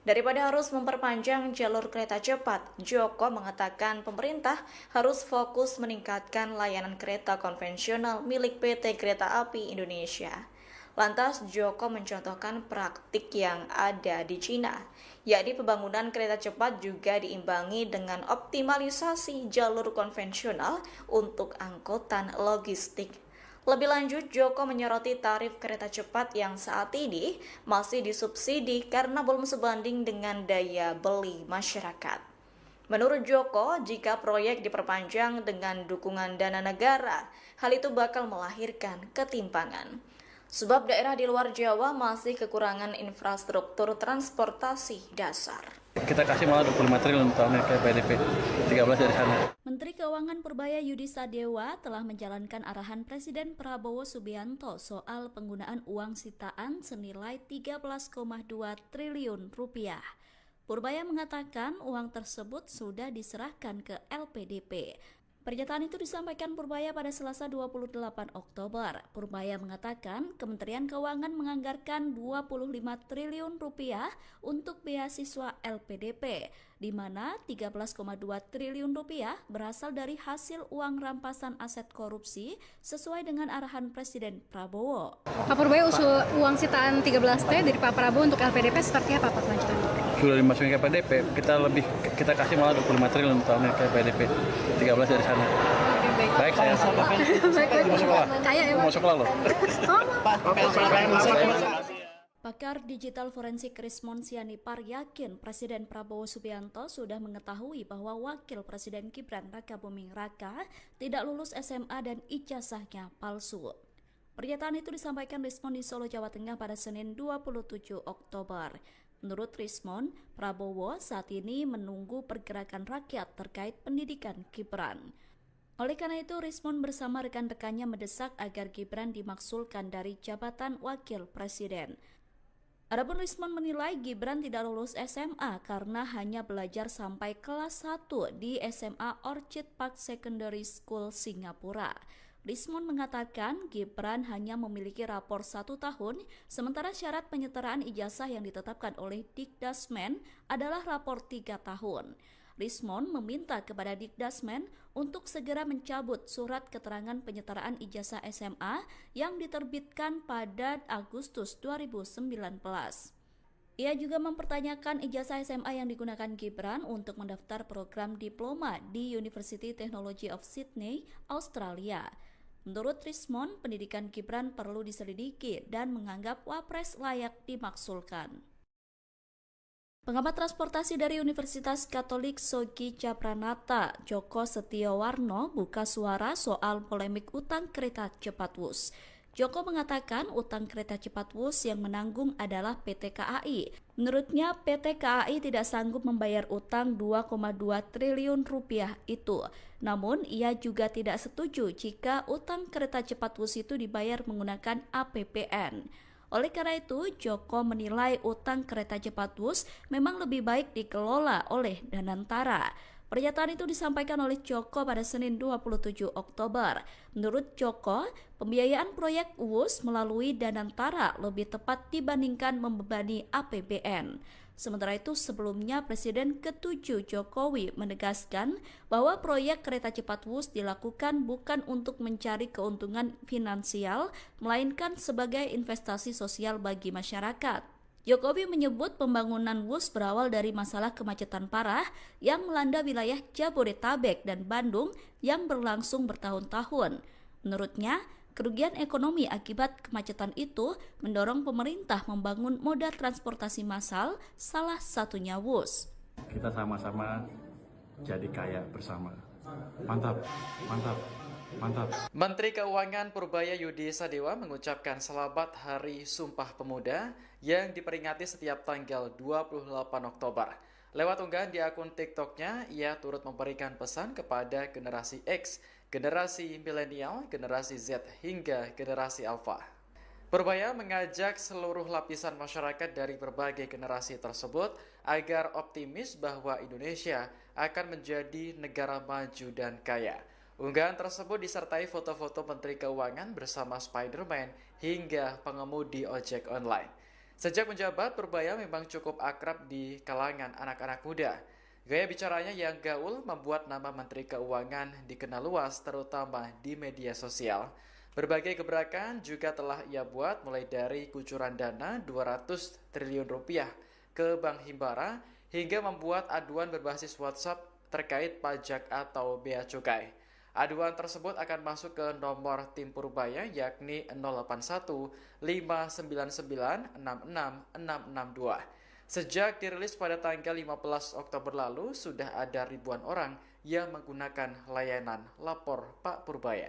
Daripada harus memperpanjang jalur kereta cepat, Joko mengatakan pemerintah harus fokus meningkatkan layanan kereta konvensional milik PT Kereta Api Indonesia. Lantas Joko mencontohkan praktik yang ada di Cina, yakni pembangunan kereta cepat juga diimbangi dengan optimalisasi jalur konvensional untuk angkutan logistik. Lebih lanjut, Joko menyoroti tarif kereta cepat yang saat ini masih disubsidi karena belum sebanding dengan daya beli masyarakat. Menurut Joko, jika proyek diperpanjang dengan dukungan dana negara, hal itu bakal melahirkan ketimpangan. Sebab daerah di luar Jawa masih kekurangan infrastruktur transportasi dasar. Kita kasih malah 25 triliun tahun ke PDP, 13 dari sana. Menteri Keuangan Purbaya Yudi Sadewa telah menjalankan arahan Presiden Prabowo Subianto soal penggunaan uang sitaan senilai 13,2 triliun rupiah. Purbaya mengatakan uang tersebut sudah diserahkan ke LPDP. Pernyataan itu disampaikan Purbaya pada Selasa 28 Oktober. Purbaya mengatakan Kementerian Keuangan menganggarkan 25 triliun rupiah untuk beasiswa LPDP, di mana 13,2 triliun rupiah berasal dari hasil uang rampasan aset korupsi sesuai dengan arahan Presiden Prabowo. Pak Purbaya usul uang sitaan 13T dari Pak Prabowo untuk LPDP seperti apa Pak kelanjutannya? Sudah dimasukin ke PDP, kita kasih malah 25 triliun tahun ke PDP, 13 dari sana. Baik, saya mau sekolah. Kayak ya, Pak. Mau sekolah loh. Pakar digital forensik Rismon Sianipar yakin Presiden Prabowo Subianto sudah mengetahui bahwa Wakil Presiden Gibran Rakabuming Raka tidak lulus SMA dan ijazahnya palsu. Pernyataan itu disampaikan Rismon di Solo, Jawa Tengah pada Senin 27 Oktober. Menurut Rismon, Prabowo saat ini menunggu pergerakan rakyat terkait pendidikan Gibran. Oleh karena itu, Rismon bersama rekan-rekannya mendesak agar Gibran dimaksulkan dari jabatan Wakil Presiden. Adapun Rismon menilai Gibran tidak lulus SMA karena hanya belajar sampai kelas 1 di SMA Orchid Park Secondary School, Singapura. Rismon mengatakan Gibran hanya memiliki rapor 1 tahun, sementara syarat penyetaraan ijazah yang ditetapkan oleh Dikdasmen adalah rapor 3 tahun. Rismon meminta kepada Dikdasmen untuk segera mencabut surat keterangan penyetaraan ijazah SMA yang diterbitkan pada Agustus 2019. Ia juga mempertanyakan ijazah SMA yang digunakan Gibran untuk mendaftar program diploma di University Technology of Sydney, Australia. Menurut Rismon, pendidikan Gibran perlu diselidiki dan menganggap Wapres layak dimaksulkan. Pengamat transportasi dari Universitas Katolik Sogi Pranata, Joko Setiowarno, buka suara soal polemik utang kereta cepat WUS. Joko mengatakan utang kereta cepat Wus yang menanggung adalah PT KAI. Menurutnya, PT KAI tidak sanggup membayar utang 2,2 triliun rupiah itu. Namun, ia juga tidak setuju jika utang kereta cepat Wus itu dibayar menggunakan APBN. Oleh karena itu, Joko menilai utang kereta cepat Wus memang lebih baik dikelola oleh Danantara. Pernyataan itu disampaikan oleh Joko pada Senin 27 Oktober. Menurut Joko, pembiayaan proyek Wus melalui Danantara lebih tepat dibandingkan membebani APBN. Sementara itu sebelumnya Presiden ke-7 Jokowi menegaskan bahwa proyek kereta cepat Wus dilakukan bukan untuk mencari keuntungan finansial, melainkan sebagai investasi sosial bagi masyarakat. Jokowi menyebut pembangunan Wus berawal dari masalah kemacetan parah yang melanda wilayah Jabodetabek dan Bandung yang berlangsung bertahun-tahun. Menurutnya, kerugian ekonomi akibat kemacetan itu mendorong pemerintah membangun moda transportasi massal, salah satunya Wus. Kita sama-sama jadi kaya bersama. Mantap, mantap, mantap. Menteri Keuangan Purbaya Yudi Sadewa mengucapkan selamat Hari Sumpah Pemuda yang diperingati setiap tanggal 28 Oktober. Lewat unggahan di akun TikToknya, ia turut memberikan pesan kepada generasi X, generasi milenial, generasi Z, hingga generasi Alpha. Purbaya mengajak seluruh lapisan masyarakat dari berbagai generasi tersebut agar optimis bahwa Indonesia akan menjadi negara maju dan kaya. Unggahan tersebut disertai foto-foto Menteri Keuangan bersama Spider-Man hingga pengemudi ojek online. Sejak menjabat, Purbaya memang cukup akrab di kalangan anak-anak muda. Gaya bicaranya yang gaul membuat nama Menteri Keuangan dikenal luas terutama di media sosial. Berbagai gebrakan juga telah ia buat mulai dari kucuran dana 200 triliun rupiah ke Bank Himbara hingga membuat aduan berbasis WhatsApp terkait pajak atau bea cukai. Aduan tersebut akan masuk ke nomor tim Purbaya yakni 081 599 66 662. Sejak dirilis pada tanggal 15 Oktober lalu, sudah ada ribuan orang yang menggunakan layanan Lapor Pak Purbaya.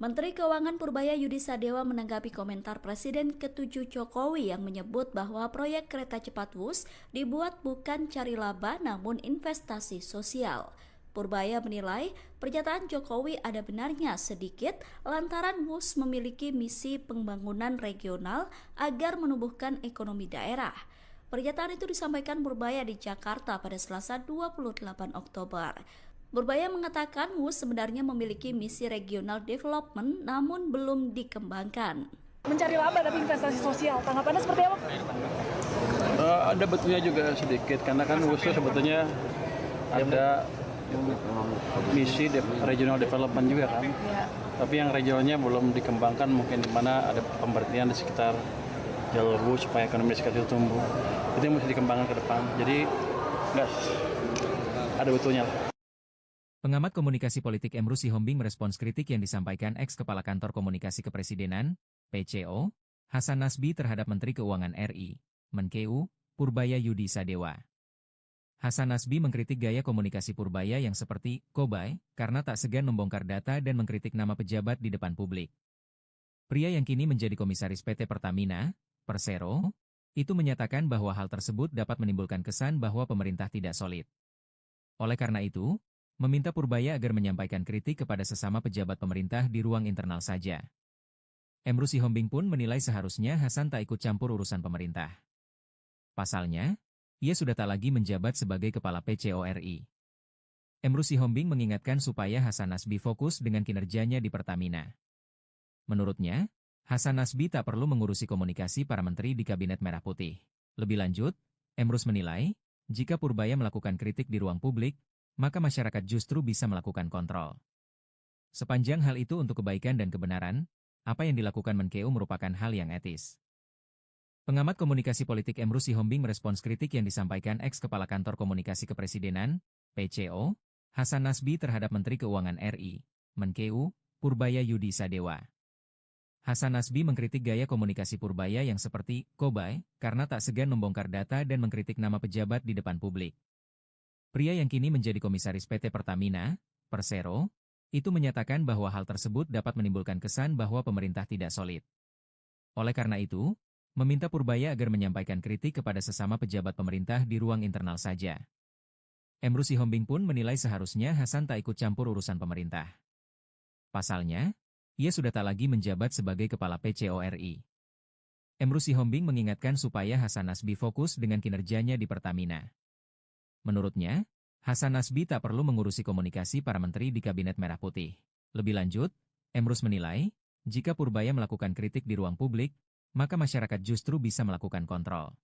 Menteri Keuangan Purbaya Yudi Sadewa menanggapi komentar Presiden ke-7 Jokowi yang menyebut bahwa proyek kereta cepat Wus dibuat bukan cari laba namun investasi sosial. Purbaya menilai pernyataan Jokowi ada benarnya sedikit lantaran Wus memiliki misi pembangunan regional agar menumbuhkan ekonomi daerah. Pernyataan itu disampaikan Purbaya di Jakarta pada Selasa 28 Oktober. Purbaya mengatakan Wus sebenarnya memiliki misi regional development namun belum dikembangkan. Mencari laba tapi investasi sosial, tanggapannya seperti apa? Ada betulnya juga sedikit, karena kan Wus sebetulnya ada misi regional development juga kan. Tapi yang regionalnya belum dikembangkan, mungkin di mana ada pemberhentian di sekitar jalur Wus supaya ekonomi sekitar itu tumbuh. Itu yang mesti dikembangkan ke depan. Jadi nggak ada betulnya. Pengamat komunikasi politik Emrus Sihombing merespons kritik yang disampaikan ex-kepala kantor komunikasi kepresidenan, PCO, Hasan Nasbi terhadap Menteri Keuangan RI, Menkeu, Purbaya Yudi Sadewa. Hasan Nasbi mengkritik gaya komunikasi Purbaya yang seperti "kobay" karena tak segan membongkar data dan mengkritik nama pejabat di depan publik. Pria yang kini menjadi komisaris PT Pertamina, Persero, itu menyatakan bahwa hal tersebut dapat menimbulkan kesan bahwa pemerintah tidak solid. Oleh karena itu, meminta Purbaya agar menyampaikan kritik kepada sesama pejabat pemerintah di ruang internal saja. Emrus Sihombing pun menilai seharusnya Hasan tak ikut campur urusan pemerintah. Pasalnya, ia sudah tak lagi menjabat sebagai kepala PCO RI. Emrus Sihombing mengingatkan supaya Hasan Nasbi fokus dengan kinerjanya di Pertamina. Menurutnya, Hasan Nasbi tak perlu mengurusi komunikasi para menteri di Kabinet Merah Putih. Lebih lanjut, Emrus menilai, jika Purbaya melakukan kritik di ruang publik, maka masyarakat justru bisa melakukan kontrol. Sepanjang hal itu untuk kebaikan dan kebenaran, apa yang dilakukan Menkeu merupakan hal yang etis. Pengamat komunikasi politik Emrus Sihombing merespons kritik yang disampaikan ex-kepala kantor komunikasi kepresidenan, PCO, Hasan Nasbi terhadap Menteri Keuangan RI, Menkeu, Purbaya Yudi Sadewa. Hasan Nasbi mengkritik gaya komunikasi Purbaya yang seperti "kobay" karena tak segan membongkar data dan mengkritik nama pejabat di depan publik. Pria yang kini menjadi komisaris PT Pertamina, Persero, Itu menyatakan bahwa hal tersebut dapat menimbulkan kesan bahwa pemerintah tidak solid. Oleh karena itu, meminta Purbaya agar menyampaikan kritik kepada sesama pejabat pemerintah di ruang internal saja. Emru Sihombing pun menilai seharusnya Hasan tak ikut campur urusan pemerintah. Pasalnya, ia sudah tak lagi menjabat sebagai Kepala PCO RI. Emru Sihombing mengingatkan supaya Hasan Nasbi fokus dengan kinerjanya di Pertamina. Menurutnya, Hasan Nasbi tak perlu mengurusi komunikasi para menteri di Kabinet Merah Putih. Lebih lanjut, Emrus menilai, jika Purbaya melakukan kritik di ruang publik, maka masyarakat justru bisa melakukan kontrol.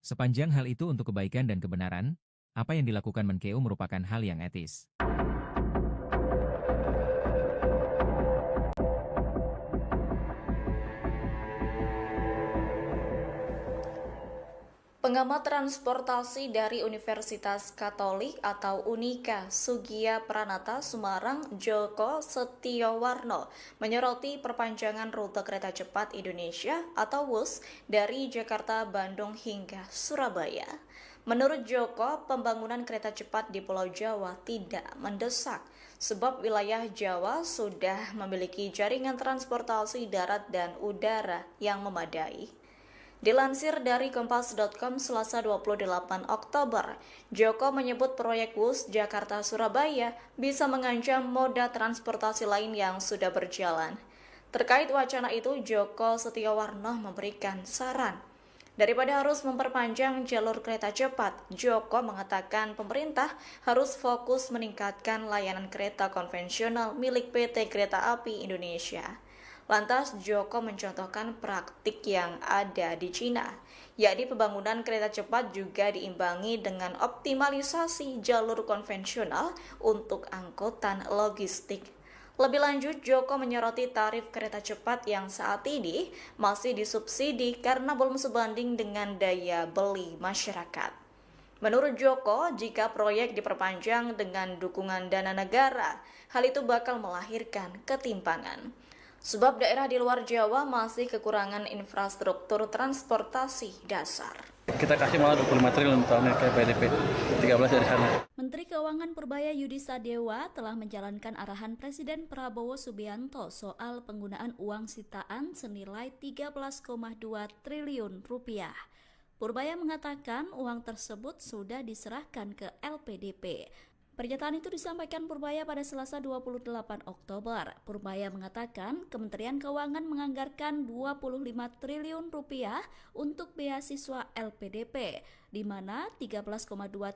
Sepanjang hal itu untuk kebaikan dan kebenaran, apa yang dilakukan Menkeu merupakan hal yang etis. Pengamat transportasi dari Universitas Katolik atau Unika Sugia Pranata Semarang, Joko Setiowarno, menyoroti perpanjangan rute kereta cepat Indonesia atau WUS dari Jakarta, Bandung hingga Surabaya. Menurut Joko, pembangunan kereta cepat di Pulau Jawa tidak mendesak, sebab wilayah Jawa sudah memiliki jaringan transportasi darat dan udara yang memadai. Dilansir dari Kompas.com Selasa 28 Oktober, Joko menyebut proyek WUS Jakarta-Surabaya bisa mengancam moda transportasi lain yang sudah berjalan. Terkait wacana itu, Joko Setiowarno memberikan saran. Daripada harus memperpanjang jalur kereta cepat, Joko mengatakan pemerintah harus fokus meningkatkan layanan kereta konvensional milik PT Kereta Api Indonesia. Lantas Joko mencontohkan praktik yang ada di Cina, yakni pembangunan kereta cepat juga diimbangi dengan optimalisasi jalur konvensional untuk angkutan logistik. Lebih lanjut, Joko menyoroti tarif kereta cepat yang saat ini masih disubsidi karena belum sebanding dengan daya beli masyarakat. Menurut Joko, jika proyek diperpanjang dengan dukungan dana negara, hal itu bakal melahirkan ketimpangan. Sebab daerah di luar Jawa masih kekurangan infrastruktur transportasi dasar. Kita kasih malah 25 triliun tahun ke PDP, 13 dari sana. Menteri Keuangan Purbaya Yudi Sadewa telah menjalankan arahan Presiden Prabowo Subianto soal penggunaan uang sitaan senilai 13,2 triliun rupiah. Purbaya mengatakan uang tersebut sudah diserahkan ke LPDP. Pernyataan itu disampaikan Purbaya pada Selasa 28 Oktober. Purbaya mengatakan Kementerian Keuangan menganggarkan 25 triliun rupiah untuk beasiswa LPDP, di mana 13,2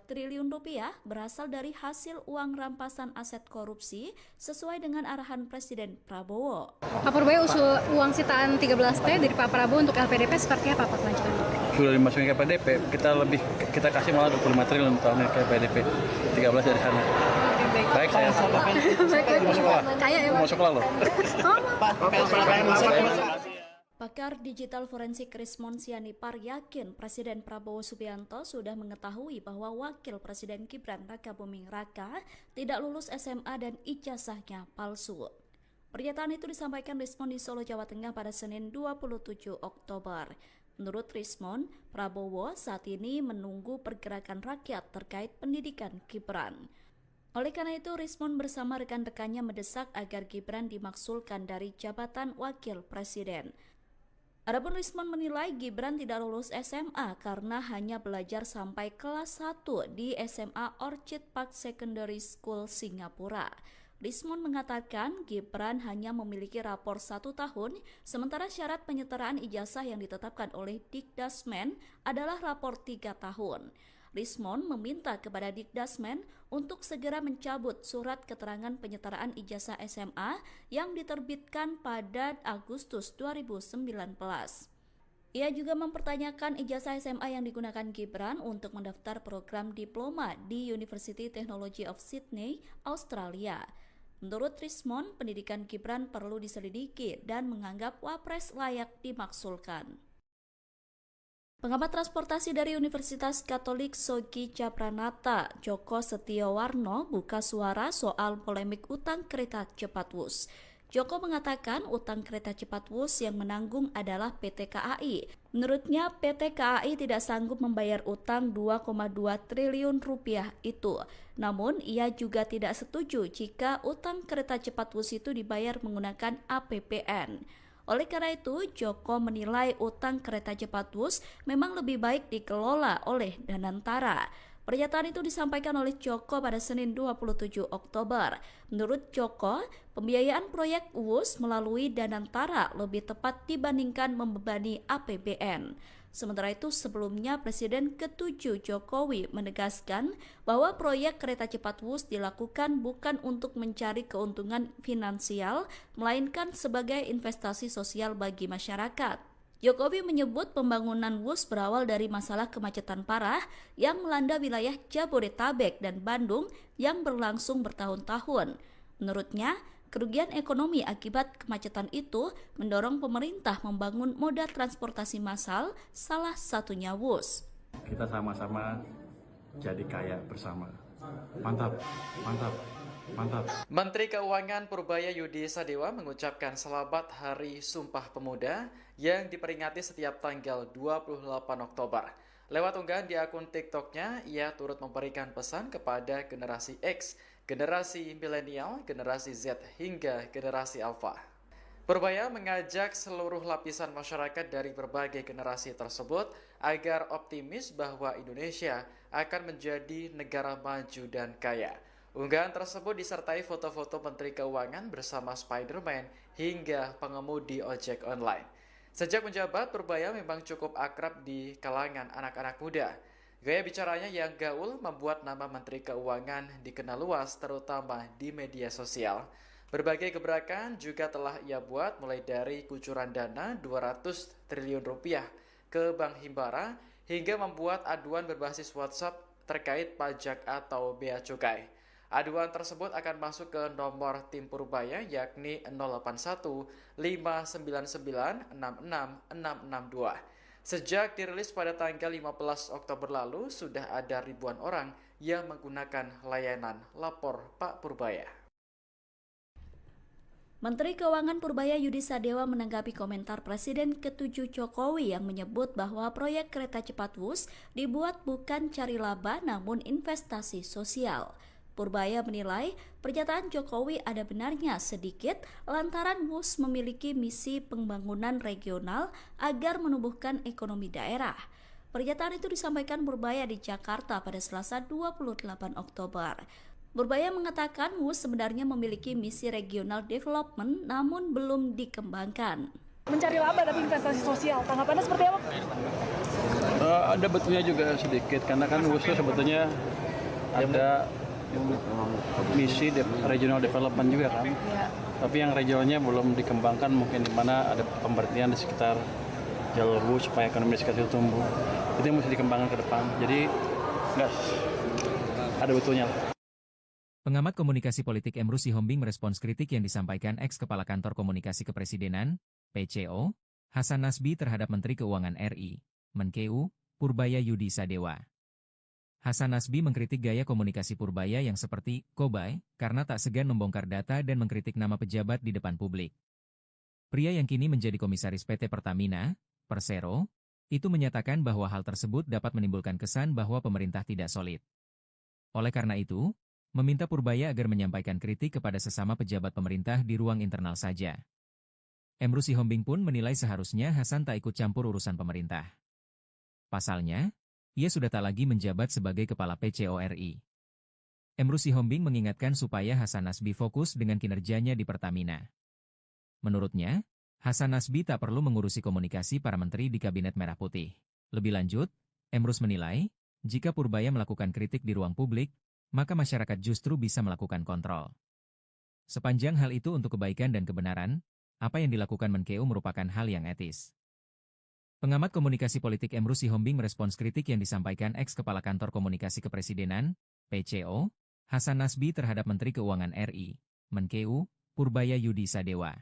triliun rupiah berasal dari hasil uang rampasan aset korupsi sesuai dengan arahan Presiden Prabowo. Pak Purbaya usul uang sitaan 13T dari Pak Prabowo untuk LPDP seperti apa Pak kelanjutannya? Sudah dimasukin ke PDP, kita kasih malah 25 triliun tahun ke PDP, 13 dari sana. Baik, saya Kaya ya Pak? mau sekolah loh. Pakar digital forensik Rismon Sianipar yakin Presiden Prabowo Subianto sudah mengetahui bahwa Wakil Presiden Gibran Rakabuming Raka tidak lulus SMA dan ijazahnya palsu. Pernyataan itu disampaikan Rismon di Solo, Jawa Tengah pada Senin 27 Oktober. Menurut Rismon, Prabowo saat ini menunggu pergerakan rakyat terkait pendidikan Gibran. Oleh karena itu, Rismon bersama rekan-rekannya mendesak agar Gibran dimaksulkan dari jabatan Wakil Presiden. Adapun Rismon menilai Gibran tidak lulus SMA karena hanya belajar sampai kelas 1 di SMA Orchid Park Secondary School, Singapura. Rismon mengatakan Gibran hanya memiliki rapor 1 tahun, sementara syarat penyetaraan ijazah yang ditetapkan oleh Dikdasmen adalah rapor 3 tahun. Rismon meminta kepada Dikdasmen untuk segera mencabut surat keterangan penyetaraan ijazah SMA yang diterbitkan pada Agustus 2019. Ia juga mempertanyakan ijazah SMA yang digunakan Gibran untuk mendaftar program diploma di University Technology of Sydney, Australia. Menurut Rismon, pendidikan Gibran perlu diselidiki dan menganggap Wapres layak dimaksulkan. Pengamat transportasi dari Universitas Katolik Sogi Capranata, Joko Setiowarno, buka suara soal polemik utang kereta cepat WUS. Joko mengatakan utang kereta cepat Wus yang menanggung adalah PT KAI. Menurutnya PT KAI tidak sanggup membayar utang 2,2 triliun rupiah itu. Namun ia juga tidak setuju jika utang kereta cepat Wus itu dibayar menggunakan APBN. Oleh karena itu, Joko menilai utang kereta cepat Wus memang lebih baik dikelola oleh Danantara. Pernyataan itu disampaikan oleh Joko pada Senin 27 Oktober. Menurut Joko, pembiayaan proyek Wus melalui Danantara lebih tepat dibandingkan membebani APBN. Sementara itu sebelumnya Presiden ke-7 Jokowi menegaskan bahwa proyek kereta cepat Wus dilakukan bukan untuk mencari keuntungan finansial, melainkan sebagai investasi sosial bagi masyarakat. Jokowi menyebut pembangunan Wus berawal dari masalah kemacetan parah yang melanda wilayah Jabodetabek dan Bandung yang berlangsung bertahun-tahun. Menurutnya, kerugian ekonomi akibat kemacetan itu mendorong pemerintah membangun moda transportasi massal, salah satunya Wus. Kita sama-sama jadi kaya bersama. Mantap, mantap, mantap. Menteri Keuangan Purbaya Yudi Sadewa mengucapkan selamat Hari Sumpah Pemuda yang diperingati setiap tanggal 28 Oktober. Lewat unggahan di akun TikToknya, ia turut memberikan pesan kepada generasi X, generasi milenial, generasi Z, hingga generasi Alpha. Purbaya mengajak seluruh lapisan masyarakat dari berbagai generasi tersebut agar optimis bahwa Indonesia akan menjadi negara maju dan kaya. Unggahan tersebut disertai foto-foto Menteri Keuangan bersama Spider-Man hingga pengemudi ojek online. Sejak menjabat, Purbaya memang cukup akrab di kalangan anak-anak muda. Gaya bicaranya yang gaul membuat nama Menteri Keuangan dikenal luas terutama di media sosial. Berbagai gebrakan juga telah ia buat mulai dari kucuran dana 200 triliun rupiah ke Bank Himbara hingga membuat aduan berbasis WhatsApp terkait pajak atau bea cukai. Aduan tersebut akan masuk ke nomor tim Purbaya yakni 081 599 66662. Sejak dirilis pada tanggal 15 Oktober lalu, sudah ada ribuan orang yang menggunakan layanan Lapor Pak Purbaya. Menteri Keuangan Purbaya Yudi Sadewa menanggapi komentar Presiden ke-7 Jokowi yang menyebut bahwa proyek kereta cepat Wus dibuat bukan cari laba namun investasi sosial. Purbaya menilai pernyataan Jokowi ada benarnya sedikit lantaran Wus memiliki misi pembangunan regional agar menumbuhkan ekonomi daerah. Pernyataan itu disampaikan Purbaya di Jakarta pada Selasa 28 Oktober. Purbaya mengatakan Wus sebenarnya memiliki misi regional development namun belum dikembangkan. Mencari laba tapi investasi sosial, tanggapannya seperti apa? Ada betulnya juga sedikit, karena kan Wus sebetulnya ada misi regional development juga kan. Tapi yang regionalnya belum dikembangkan, mungkin di mana ada pemberhentian di sekitar jalur Wus supaya ekonomi sekitar itu tumbuh. Itu yang mesti dikembangkan ke depan. Jadi nggak ada betulnya lah. Pengamat komunikasi politik Emrus Sihombing merespons kritik yang disampaikan ex-kepala kantor komunikasi kepresidenan, PCO, Hasan Nasbi terhadap Menteri Keuangan RI, Menkeu, Purbaya Yudi Sadewa. Hasan Nasbi mengkritik gaya komunikasi Purbaya yang seperti "kobay" karena tak segan membongkar data dan mengkritik nama pejabat di depan publik. Pria yang kini menjadi komisaris PT Pertamina, Persero, itu menyatakan bahwa hal tersebut dapat menimbulkan kesan bahwa pemerintah tidak solid. Oleh karena itu, meminta Purbaya agar menyampaikan kritik kepada sesama pejabat pemerintah di ruang internal saja. Emrus Sihombing pun menilai seharusnya Hasan tak ikut campur urusan pemerintah. Pasalnya, ia sudah tak lagi menjabat sebagai kepala PCO RI. Emrus Sihombing mengingatkan supaya Hasan Nasbi fokus dengan kinerjanya di Pertamina. Menurutnya, Hasan Nasbi tak perlu mengurusi komunikasi para menteri di Kabinet Merah Putih. Lebih lanjut, Emrus menilai, jika Purbaya melakukan kritik di ruang publik, maka masyarakat justru bisa melakukan kontrol. Sepanjang hal itu untuk kebaikan dan kebenaran, apa yang dilakukan Menkeu merupakan hal yang etis. Pengamat komunikasi politik Emrus Sihombing merespons kritik yang disampaikan ex-kepala kantor komunikasi kepresidenan, PCO, Hasan Nasbi terhadap Menteri Keuangan RI, Menkeu, Purbaya Yudi Sadewa.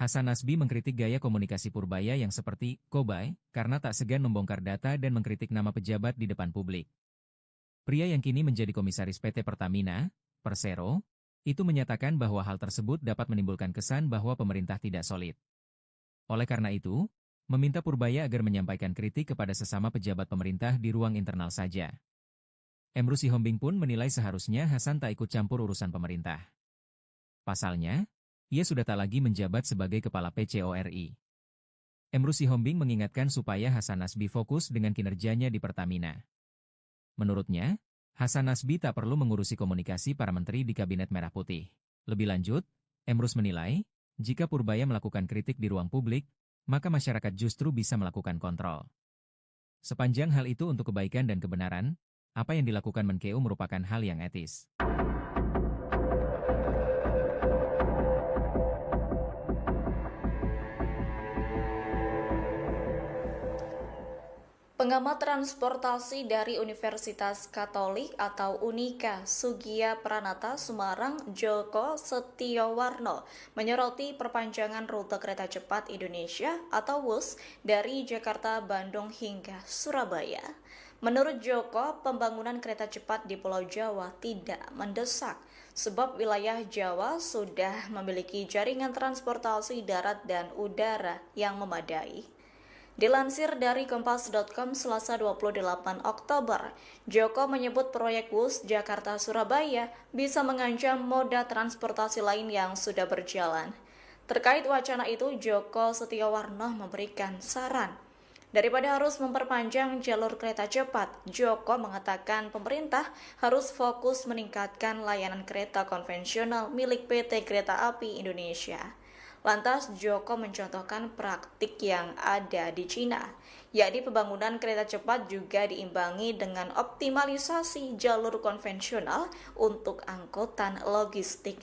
Hasan Nasbi mengkritik gaya komunikasi Purbaya yang seperti "kobay" karena tak segan membongkar data dan mengkritik nama pejabat di depan publik. Pria yang kini menjadi komisaris PT Pertamina, Persero, Itu menyatakan bahwa hal tersebut dapat menimbulkan kesan bahwa pemerintah tidak solid. Oleh karena itu, meminta Purbaya agar menyampaikan kritik kepada sesama pejabat pemerintah di ruang internal saja. Emru Sihombing pun menilai seharusnya Hasan tak ikut campur urusan pemerintah. Pasalnya, ia sudah tak lagi menjabat sebagai Kepala PCO-RI. Emru Sihombing mengingatkan supaya Hasan Nasbi fokus dengan kinerjanya di Pertamina. Menurutnya, Hasan Nasbi tak perlu mengurusi komunikasi para menteri di Kabinet Merah Putih. Lebih lanjut, Emrus menilai, jika Purbaya melakukan kritik di ruang publik, maka masyarakat justru bisa melakukan kontrol. Sepanjang hal itu untuk kebaikan dan kebenaran, apa yang dilakukan Menkeu merupakan hal yang etis. Pengamat transportasi dari Universitas Katolik atau Unika Sugia Pranata Semarang, Joko Setiowarno, menyoroti perpanjangan rute kereta cepat Indonesia atau WUS dari Jakarta, Bandung hingga Surabaya. Menurut Joko, pembangunan kereta cepat di Pulau Jawa tidak mendesak, sebab wilayah Jawa sudah memiliki jaringan transportasi darat dan udara yang memadai. Dilansir dari Kompas.com Selasa 28 Oktober, Joko menyebut proyek WUS Jakarta-Surabaya bisa mengancam moda transportasi lain yang sudah berjalan. Terkait wacana itu, Joko Setiowarno memberikan saran. Daripada harus memperpanjang jalur kereta cepat, Joko mengatakan pemerintah harus fokus meningkatkan layanan kereta konvensional milik PT Kereta Api Indonesia. Lantas Joko mencontohkan praktik yang ada di Cina, yakni pembangunan kereta cepat juga diimbangi dengan optimalisasi jalur konvensional untuk angkutan logistik.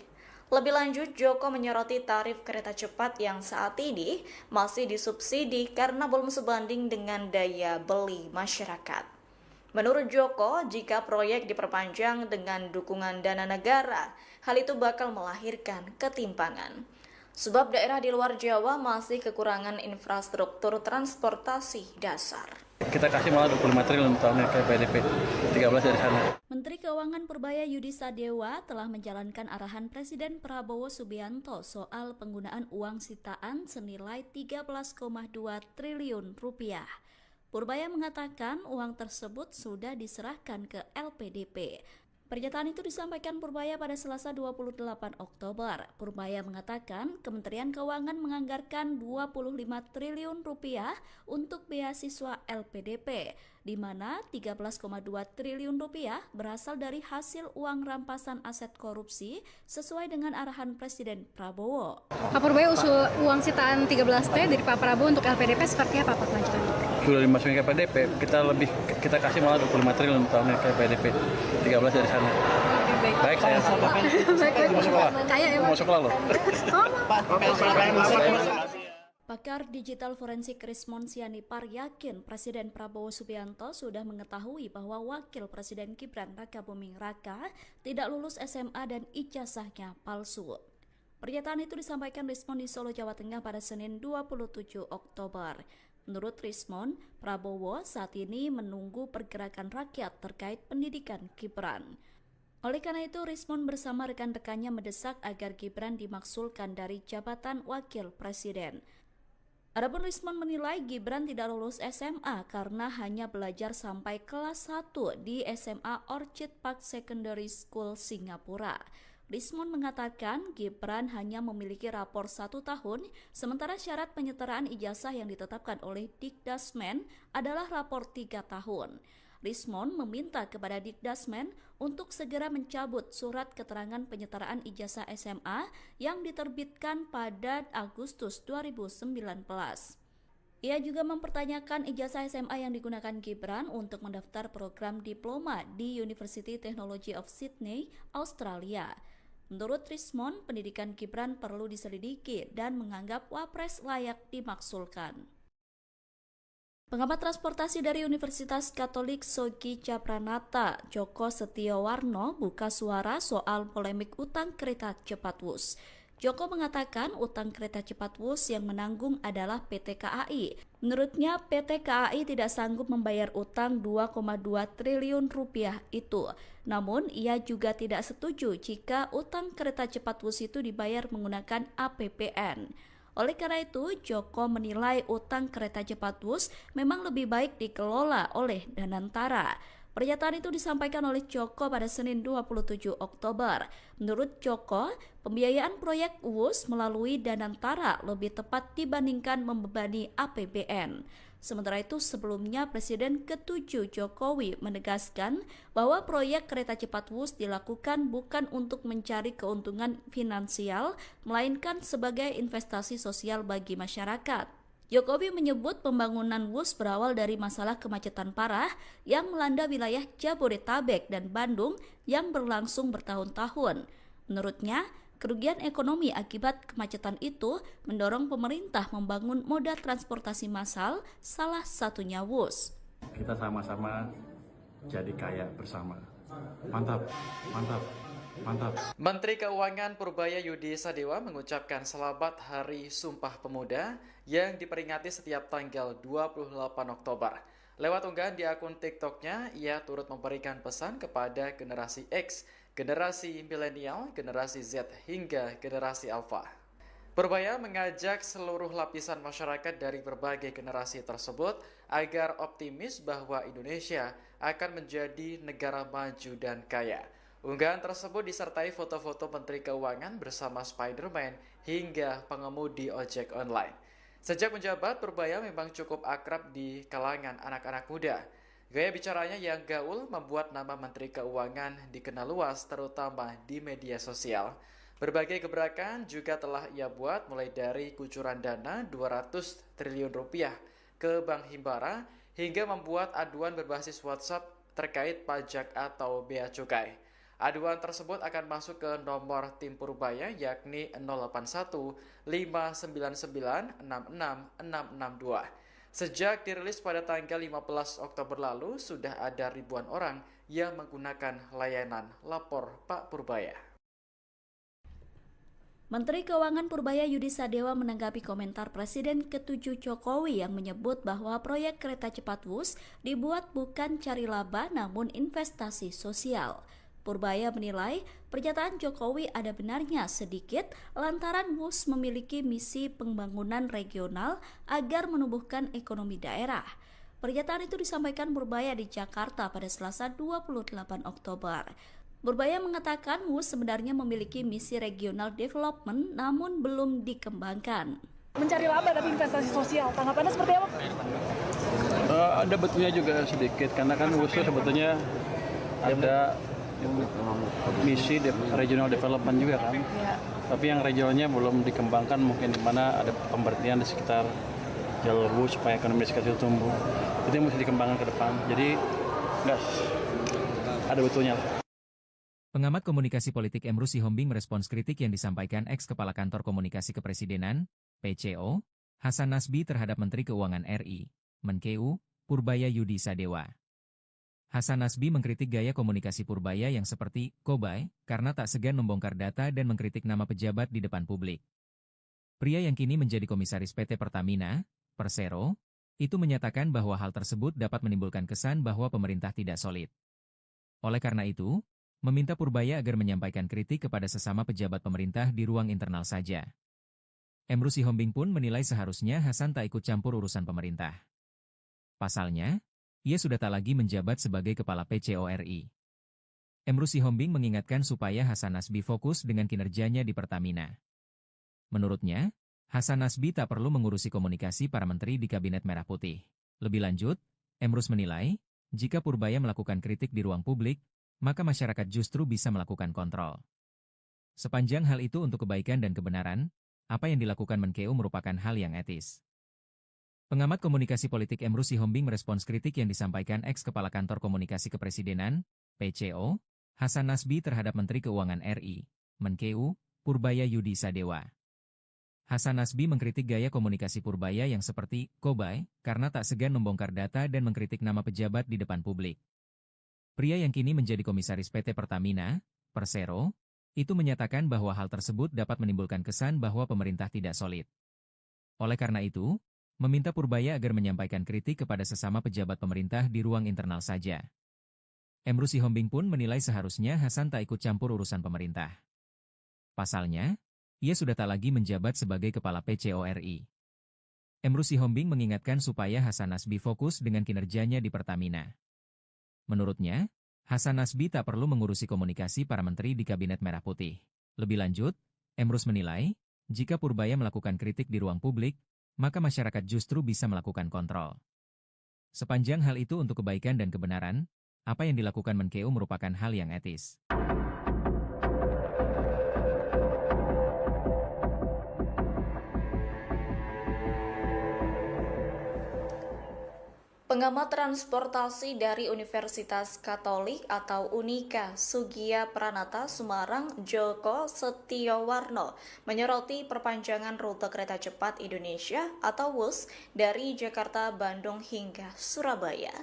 Lebih lanjut, Joko menyoroti tarif kereta cepat yang saat ini masih disubsidi karena belum sebanding dengan daya beli masyarakat. Menurut Joko, jika proyek diperpanjang dengan dukungan dana negara, hal itu bakal melahirkan ketimpangan. Sebab daerah di luar Jawa masih kekurangan infrastruktur transportasi dasar. Kita kasih malah 25 triliun tahunnya ke PDP, 13 dari sana. Menteri Keuangan Purbaya Yudi Sadewa telah menjalankan arahan Presiden Prabowo Subianto soal penggunaan uang sitaan senilai 13,2 triliun rupiah. Purbaya mengatakan uang tersebut sudah diserahkan ke LPDP. Pernyataan itu disampaikan Purbaya pada Selasa 28 Oktober. Purbaya mengatakan Kementerian Keuangan menganggarkan 25 triliun rupiah untuk beasiswa LPDP, di mana 13,2 triliun rupiah berasal dari hasil uang rampasan aset korupsi sesuai dengan arahan Presiden Prabowo. Pak Purbaya usul uang sitaan 13T dari Pak Prabowo untuk LPDP seperti apa Pak kelanjutannya? Sudah dimasukin ke PDP, kita kasih malah 25 triliun tahunnya ke PDP, 13 dari sana. Baik saya. Mau sekolah? Mau sekolah loh. Pakar digital forensik Rismon Sianipar yakin Presiden Prabowo Subianto sudah mengetahui bahwa Wakil Presiden Gibran Rakabuming Raka tidak lulus SMA dan ijazahnya palsu. Pernyataan itu disampaikan Rismon di Solo, Jawa Tengah pada Senin 27 Oktober. Menurut Rismon, Prabowo saat ini menunggu pergerakan rakyat terkait pendidikan Gibran. Oleh karena itu, Rismon bersama rekan-rekannya mendesak agar Gibran dimaksulkan dari jabatan Wakil Presiden. Adapun Rismon menilai Gibran tidak lulus SMA karena hanya belajar sampai kelas 1 di SMA Orchid Park Secondary School Singapura. Rismon mengatakan Gibran hanya memiliki rapor 1 tahun, sementara syarat penyetaraan ijazah yang ditetapkan oleh Dikdasmen adalah rapor 3 tahun. Rismon meminta kepada Dikdasmen untuk segera mencabut surat keterangan penyetaraan ijazah SMA yang diterbitkan pada Agustus 2019. Ia juga mempertanyakan ijazah SMA yang digunakan Gibran untuk mendaftar program diploma di University Technology of Sydney, Australia. Menurut Rismon, pendidikan Gibran perlu diselidiki dan menganggap Wapres layak dimaksulkan. Pengamat transportasi dari Universitas Katolik Sogi Pranata, Joko Setiowarno, buka suara soal polemik utang kereta cepat WUS. Joko mengatakan utang kereta cepat Wus yang menanggung adalah PT KAI. Menurutnya, PT KAI tidak sanggup membayar utang 2,2 triliun rupiah itu. Namun, ia juga tidak setuju jika utang kereta cepat Wus itu dibayar menggunakan APBN. Oleh karena itu, Joko menilai utang kereta cepat Wus memang lebih baik dikelola oleh Danantara. Pernyataan itu disampaikan oleh Joko pada Senin 27 Oktober. Menurut Joko, pembiayaan proyek Wus melalui Danantara lebih tepat dibandingkan membebani APBN. Sementara itu sebelumnya Presiden ke-7 Jokowi menegaskan bahwa proyek kereta cepat Wus dilakukan bukan untuk mencari keuntungan finansial, melainkan sebagai investasi sosial bagi masyarakat. Jokowi menyebut pembangunan Wus berawal dari masalah kemacetan parah yang melanda wilayah Jabodetabek dan Bandung yang berlangsung bertahun-tahun. Menurutnya, kerugian ekonomi akibat kemacetan itu mendorong pemerintah membangun moda transportasi massal, salah satunya Wus. Kita sama-sama jadi kaya bersama. Mantap, mantap, mantap. Menteri Keuangan Purbaya Yudi Sadewa mengucapkan selamat Hari Sumpah Pemuda yang diperingati setiap tanggal 28 Oktober. Lewat unggahan di akun TikTok-nya, ia turut memberikan pesan kepada generasi X, generasi milenial, generasi Z, hingga generasi Alpha. Purbaya mengajak seluruh lapisan masyarakat dari berbagai generasi tersebut agar optimis bahwa Indonesia akan menjadi negara maju dan kaya. Unggahan tersebut disertai foto-foto Menteri Keuangan bersama Spider-Man hingga pengemudi ojek online. Sejak menjabat, Purbaya memang cukup akrab di kalangan anak-anak muda. Gaya bicaranya yang gaul membuat nama Menteri Keuangan dikenal luas terutama di media sosial. Berbagai gebrakan juga telah ia buat mulai dari kucuran dana 200 triliun rupiah ke Bank Himbara hingga membuat aduan berbasis WhatsApp terkait pajak atau bea cukai. Aduan tersebut akan masuk ke nomor tim Purbaya yakni 081 599 66 662. Sejak dirilis pada tanggal 15 Oktober lalu, sudah ada ribuan orang yang menggunakan layanan Lapor Pak Purbaya. Menteri Keuangan Purbaya Yudi Sadewa menanggapi komentar Presiden ke-7 Jokowi yang menyebut bahwa proyek kereta cepat Wus dibuat bukan cari laba namun investasi sosial. Purbaya menilai pernyataan Jokowi ada benarnya sedikit lantaran Wus memiliki misi pembangunan regional agar menumbuhkan ekonomi daerah. Pernyataan itu disampaikan Purbaya di Jakarta pada Selasa 28 Oktober. Purbaya mengatakan Wus sebenarnya memiliki misi regional development namun belum dikembangkan. Mencari laba tapi investasi sosial, tanggapannya seperti apa? Ada betulnya juga sedikit, karena kan Wus sebetulnya ada misi regional development juga kan. Tapi yang regionalnya belum dikembangkan, mungkin di mana ada pemberhentian di sekitar jalur Wus supaya ekonomi sekitar itu tumbuh. Itu yang mesti dikembangkan ke depan. Jadi nggak ada betulnya. Pengamat komunikasi politik Emrus Sihombing merespons kritik yang disampaikan ex-kepala kantor komunikasi kepresidenan, PCO, Hasan Nasbi terhadap Menteri Keuangan RI, Menkeu, Purbaya Yudi Sadewa. Hasan Nasbi mengkritik gaya komunikasi Purbaya yang seperti "kobay" karena tak segan membongkar data dan mengkritik nama pejabat di depan publik. Pria yang kini menjadi komisaris PT Pertamina, Persero, itu menyatakan bahwa hal tersebut dapat menimbulkan kesan bahwa pemerintah tidak solid. Oleh karena itu, meminta Purbaya agar menyampaikan kritik kepada sesama pejabat pemerintah di ruang internal saja. Emrus Sihombing pun menilai seharusnya Hasan tak ikut campur urusan pemerintah. Pasalnya, ia sudah tak lagi menjabat sebagai kepala PCO RI. Emrus Sihombing mengingatkan supaya Hasan Nasbi fokus dengan kinerjanya di Pertamina. Menurutnya, Hasan Nasbi tak perlu mengurusi komunikasi para menteri di Kabinet Merah Putih. Lebih lanjut, Emrus menilai, jika Purbaya melakukan kritik di ruang publik, maka masyarakat justru bisa melakukan kontrol. Sepanjang hal itu untuk kebaikan dan kebenaran, apa yang dilakukan Menkeu merupakan hal yang etis. Pengamat komunikasi politik Emrus Sihombing merespons kritik yang disampaikan ex-kepala kantor komunikasi kepresidenan, PCO, Hasan Nasbi terhadap Menteri Keuangan RI, Menkeu, Purbaya Yudi Sadewa. Hasan Nasbi mengkritik gaya komunikasi Purbaya yang seperti "kobay" karena tak segan membongkar data dan mengkritik nama pejabat di depan publik. Pria yang kini menjadi komisaris PT Pertamina, Persero, Itu menyatakan bahwa hal tersebut dapat menimbulkan kesan bahwa pemerintah tidak solid. Oleh karena itu, meminta Purbaya agar menyampaikan kritik kepada sesama pejabat pemerintah di ruang internal saja. Emru Sihombing pun menilai seharusnya Hasan tak ikut campur urusan pemerintah. Pasalnya, ia sudah tak lagi menjabat sebagai Kepala PCO RI. Emru Sihombing mengingatkan supaya Hasan Nasbi fokus dengan kinerjanya di Pertamina. Menurutnya, Hasan Nasbi tak perlu mengurusi komunikasi para menteri di Kabinet Merah Putih. Lebih lanjut, Emrus menilai, jika Purbaya melakukan kritik di ruang publik, maka masyarakat justru bisa melakukan kontrol. Sepanjang hal itu untuk kebaikan dan kebenaran, apa yang dilakukan Menkeu merupakan hal yang etis. Pengamat transportasi dari Universitas Katolik atau Unika Sugia Pranata Semarang, Joko Setiowarno, menyoroti perpanjangan rute kereta cepat Indonesia atau WUS dari Jakarta, Bandung hingga Surabaya.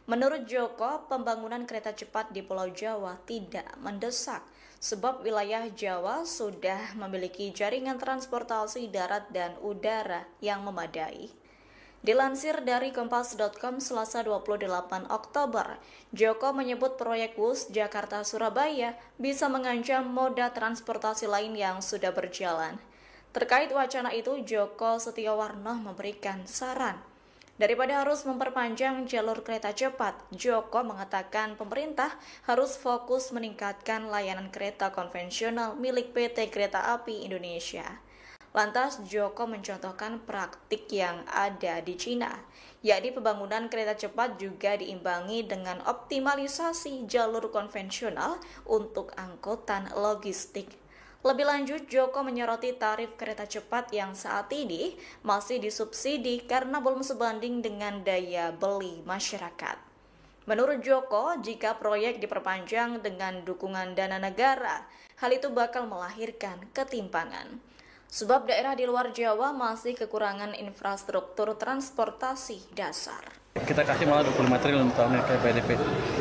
Menurut Joko, pembangunan kereta cepat di Pulau Jawa tidak mendesak, sebab wilayah Jawa sudah memiliki jaringan transportasi darat dan udara yang memadai. Dilansir dari Kompas.com Selasa 28 Oktober, Joko menyebut proyek WUS Jakarta-Surabaya bisa mengancam moda transportasi lain yang sudah berjalan. Terkait wacana itu, Joko Setiowarno memberikan saran. Daripada harus memperpanjang jalur kereta cepat, Joko mengatakan pemerintah harus fokus meningkatkan layanan kereta konvensional milik PT Kereta Api Indonesia. Lantas Joko mencontohkan praktik yang ada di Cina, yakni pembangunan kereta cepat juga diimbangi dengan optimalisasi jalur konvensional untuk angkutan logistik. Lebih lanjut, Joko menyoroti tarif kereta cepat yang saat ini masih disubsidi karena belum sebanding dengan daya beli masyarakat. Menurut Joko, jika proyek diperpanjang dengan dukungan dana negara, hal itu bakal melahirkan ketimpangan. Sebab daerah di luar Jawa masih kekurangan infrastruktur transportasi dasar. Kita kasih malah 25 triliun tahun ke PDP,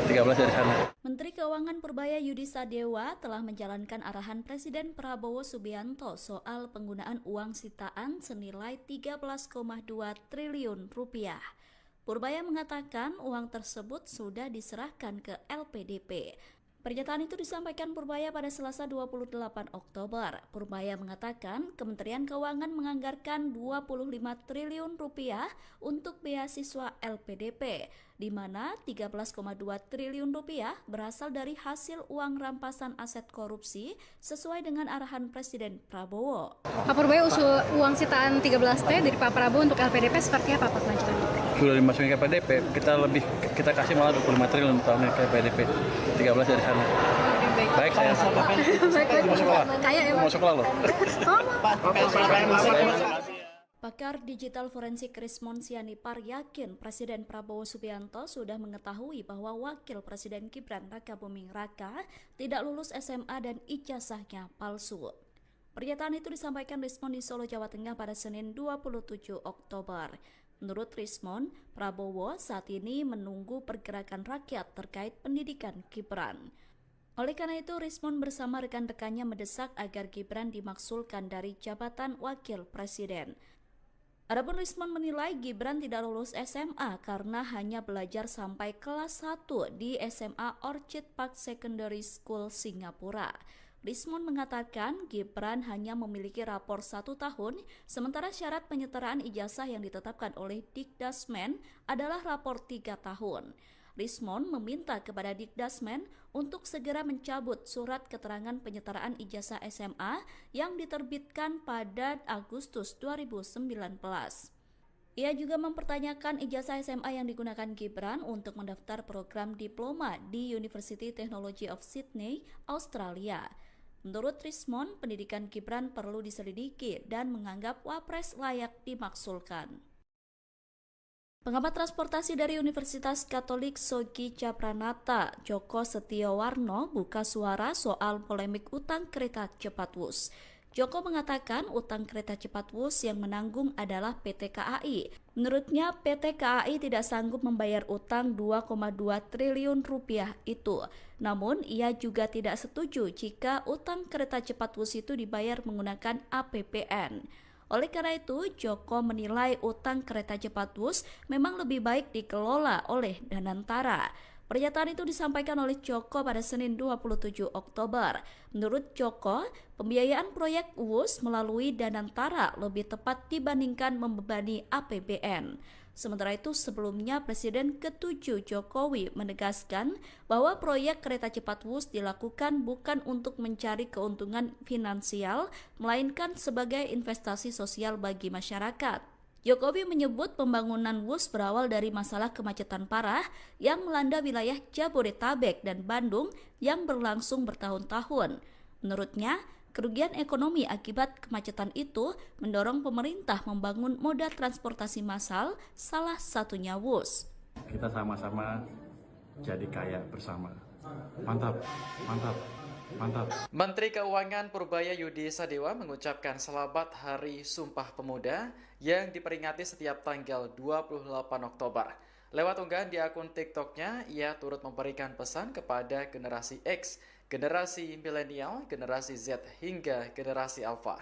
13 dari sana. Menteri Keuangan Purbaya Yudi Sadewa telah menjalankan arahan Presiden Prabowo Subianto soal penggunaan uang sitaan senilai 13,2 triliun rupiah. Purbaya mengatakan uang tersebut sudah diserahkan ke LPDP. Pernyataan itu disampaikan Purbaya pada Selasa 28 Oktober. Purbaya mengatakan Kementerian Keuangan menganggarkan 25 triliun rupiah untuk beasiswa LPDP, di mana 13,2 triliun rupiah berasal dari hasil uang rampasan aset korupsi sesuai dengan arahan Presiden Prabowo. Pak Purbaya usul uang sitaan 13T dari Pak Prabowo untuk LPDP seperti apa Pak kelanjutannya? Sudah dimasukin ke PDP, kita kasih malah 25 triliun tahun ke PDP, 13 dari sana. Baik, saya mau sekolah. Kayak ya, Pak. Mau sekolah loh. Pakar digital forensik Rismon Sianipar yakin Presiden Prabowo Subianto sudah mengetahui bahwa Wakil Presiden Gibran Rakabuming Raka tidak lulus SMA dan ijazahnya palsu. Pernyataan itu disampaikan Rismon di Solo, Jawa Tengah pada Senin 27 Oktober. Menurut Rismon, Prabowo saat ini menunggu pergerakan rakyat terkait pendidikan Gibran. Oleh karena itu, Rismon bersama rekan-rekannya mendesak agar Gibran dimaksulkan dari jabatan Wakil Presiden. Adapun Rismon menilai Gibran tidak lulus SMA karena hanya belajar sampai kelas 1 di SMA Orchid Park Secondary School Singapura. Rismon mengatakan Gibran hanya memiliki rapor 1 tahun, sementara syarat penyetaraan ijazah yang ditetapkan oleh Dikdasmen adalah rapor 3 tahun. Rismon meminta kepada Dikdasmen untuk segera mencabut surat keterangan penyetaraan ijazah SMA yang diterbitkan pada Agustus 2019. Ia juga mempertanyakan ijazah SMA yang digunakan Gibran untuk mendaftar program diploma di University Technology of Sydney, Australia. Menurut Rismon, pendidikan Gibran perlu diselidiki dan menganggap Wapres layak dimaksulkan. Pengamat transportasi dari Universitas Katolik Sogia Pranata, Joko Setiowarno, buka suara soal polemik utang kereta cepat WUS. Joko mengatakan utang kereta cepat Wus yang menanggung adalah PT KAI. Menurutnya, PT KAI tidak sanggup membayar utang 2,2 triliun rupiah itu. Namun, ia juga tidak setuju jika utang kereta cepat Wus itu dibayar menggunakan APBN. Oleh karena itu, Joko menilai utang kereta cepat Wus memang lebih baik dikelola oleh Danantara. Pernyataan itu disampaikan oleh Joko pada Senin 27 Oktober. Menurut Joko, pembiayaan proyek Wus melalui Danantara lebih tepat dibandingkan membebani APBN. Sementara itu sebelumnya Presiden ke-7 Jokowi menegaskan bahwa proyek kereta cepat Wus dilakukan bukan untuk mencari keuntungan finansial, melainkan sebagai investasi sosial bagi masyarakat. Jokowi menyebut pembangunan Wus berawal dari masalah kemacetan parah yang melanda wilayah Jabodetabek dan Bandung yang berlangsung bertahun-tahun. Menurutnya, kerugian ekonomi akibat kemacetan itu mendorong pemerintah membangun moda transportasi massal, salah satunya Wus. Kita sama-sama jadi kaya bersama. Mantap, mantap, mantap. Menteri Keuangan Purbaya Yudi Sadewa mengucapkan selamat Hari Sumpah Pemuda yang diperingati setiap tanggal 28 Oktober. Lewat unggahan di akun TikToknya, ia turut memberikan pesan kepada generasi X, generasi milenial, generasi Z, hingga generasi Alpha.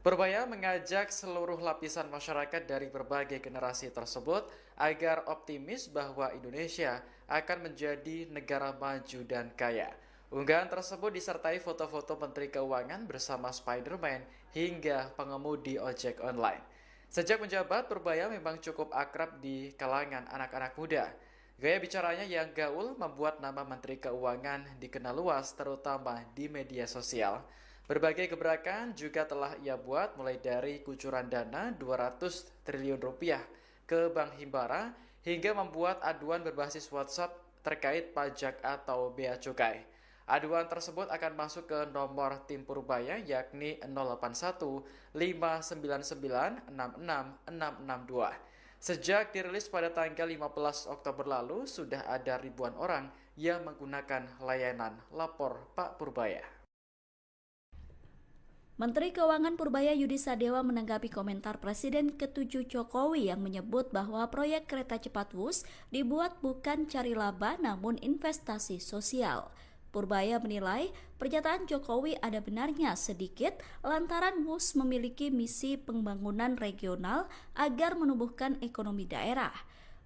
Purbaya mengajak seluruh lapisan masyarakat dari berbagai generasi tersebut agar optimis bahwa Indonesia akan menjadi negara maju dan kaya. Unggahan tersebut disertai foto-foto Menteri Keuangan bersama Spider-Man hingga pengemudi ojek online. Sejak menjabat, Purbaya memang cukup akrab di kalangan anak-anak muda. Gaya bicaranya yang gaul membuat nama Menteri Keuangan dikenal luas terutama di media sosial. Berbagai gebrakan juga telah ia buat mulai dari kucuran dana 200 triliun rupiah ke Bank Himbara hingga membuat aduan berbasis WhatsApp terkait pajak atau bea cukai. Aduan tersebut akan masuk ke nomor tim Purbaya yakni 081 599 66 662. Sejak dirilis pada tanggal 15 Oktober lalu, sudah ada ribuan orang yang menggunakan layanan Lapor Pak Purbaya. Menteri Keuangan Purbaya Yudi Sadewa menanggapi komentar Presiden ke-7 Jokowi yang menyebut bahwa proyek kereta cepat Wus dibuat bukan cari laba namun investasi sosial. Purbaya menilai pernyataan Jokowi ada benarnya sedikit lantaran Wus memiliki misi pembangunan regional agar menumbuhkan ekonomi daerah.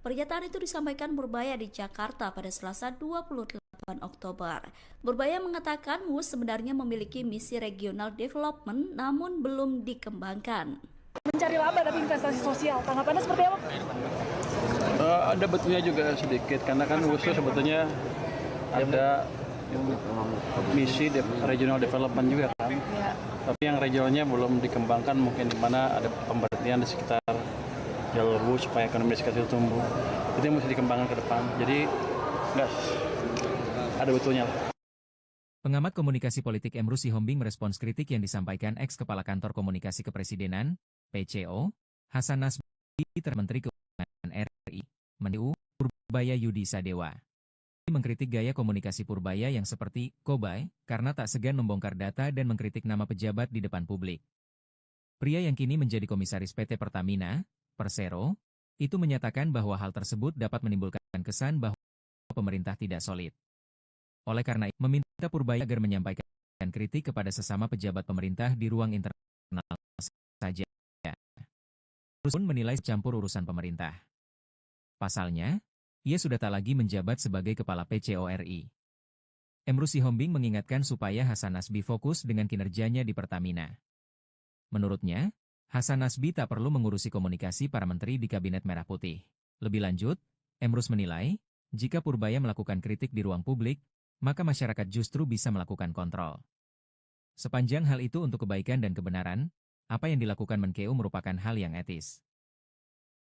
Pernyataan itu disampaikan Purbaya di Jakarta pada Selasa 28 Oktober. Purbaya mengatakan Wus sebenarnya memiliki misi regional development namun belum dikembangkan. Mencari laba tapi investasi sosial, tanggapannya seperti apa? Ada betulnya juga sedikit karena kan Wus sebetulnya ada misi regional development juga kan. Tapi yang regionalnya belum dikembangkan, mungkin di mana ada pemberhentian di sekitar jalur Wus supaya ekonomi sekitar itu tumbuh. Itu yang mesti dikembangkan ke depan. Jadi nggak ada betulnya lah. Pengamat komunikasi politik Emru Sihombing merespons kritik yang disampaikan ex-kepala kantor komunikasi kepresiden (PCO) Hasan Nasbi Menteri Keuangan RI, Menlu Purbaya Yudi Sadewa. Mengkritik gaya komunikasi Purbaya yang seperti "kobay" karena tak segan membongkar data dan mengkritik nama pejabat di depan publik. Pria yang kini menjadi komisaris PT Pertamina, Persero, itu menyatakan bahwa hal tersebut dapat menimbulkan kesan bahwa pemerintah tidak solid. Oleh karena itu, meminta Purbaya agar menyampaikan kritik kepada sesama pejabat pemerintah di ruang internal saja. Terus pun menilai campur urusan pemerintah. Pasalnya, ia sudah tak lagi menjabat sebagai kepala PCO RI. Emru Sihombing mengingatkan supaya Hasan Nasbi fokus dengan kinerjanya di Pertamina. Menurutnya, Hasan Nasbi tak perlu mengurusi komunikasi para menteri di Kabinet Merah Putih. Lebih lanjut, Emrus menilai, jika Purbaya melakukan kritik di ruang publik, maka masyarakat justru bisa melakukan kontrol. Sepanjang hal itu untuk kebaikan dan kebenaran, apa yang dilakukan Menkeu merupakan hal yang etis.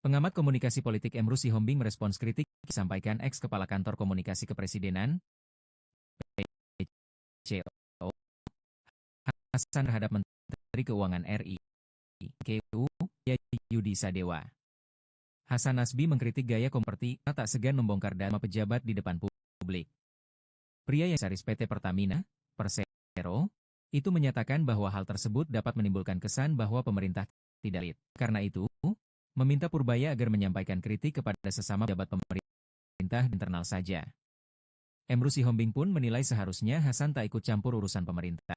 Pengamat komunikasi politik Emru Sihombing merespons kritik disampaikan ex-kepala kantor komunikasi kepresidenan PCO Hasan terhadap Menteri Keuangan RI KU Yudi Sadewa. Hasan Nasbi mengkritik gaya seperti tak segan membongkar data pejabat di depan publik. Pria yang komisaris PT Pertamina, Persero, Itu menyatakan bahwa hal tersebut dapat menimbulkan kesan bahwa pemerintah tidak elit. Karena itu, meminta Purbaya agar menyampaikan kritik kepada sesama pejabat pemerintah internal saja. Emru Sihombing pun menilai seharusnya Hasan tak ikut campur urusan pemerintah.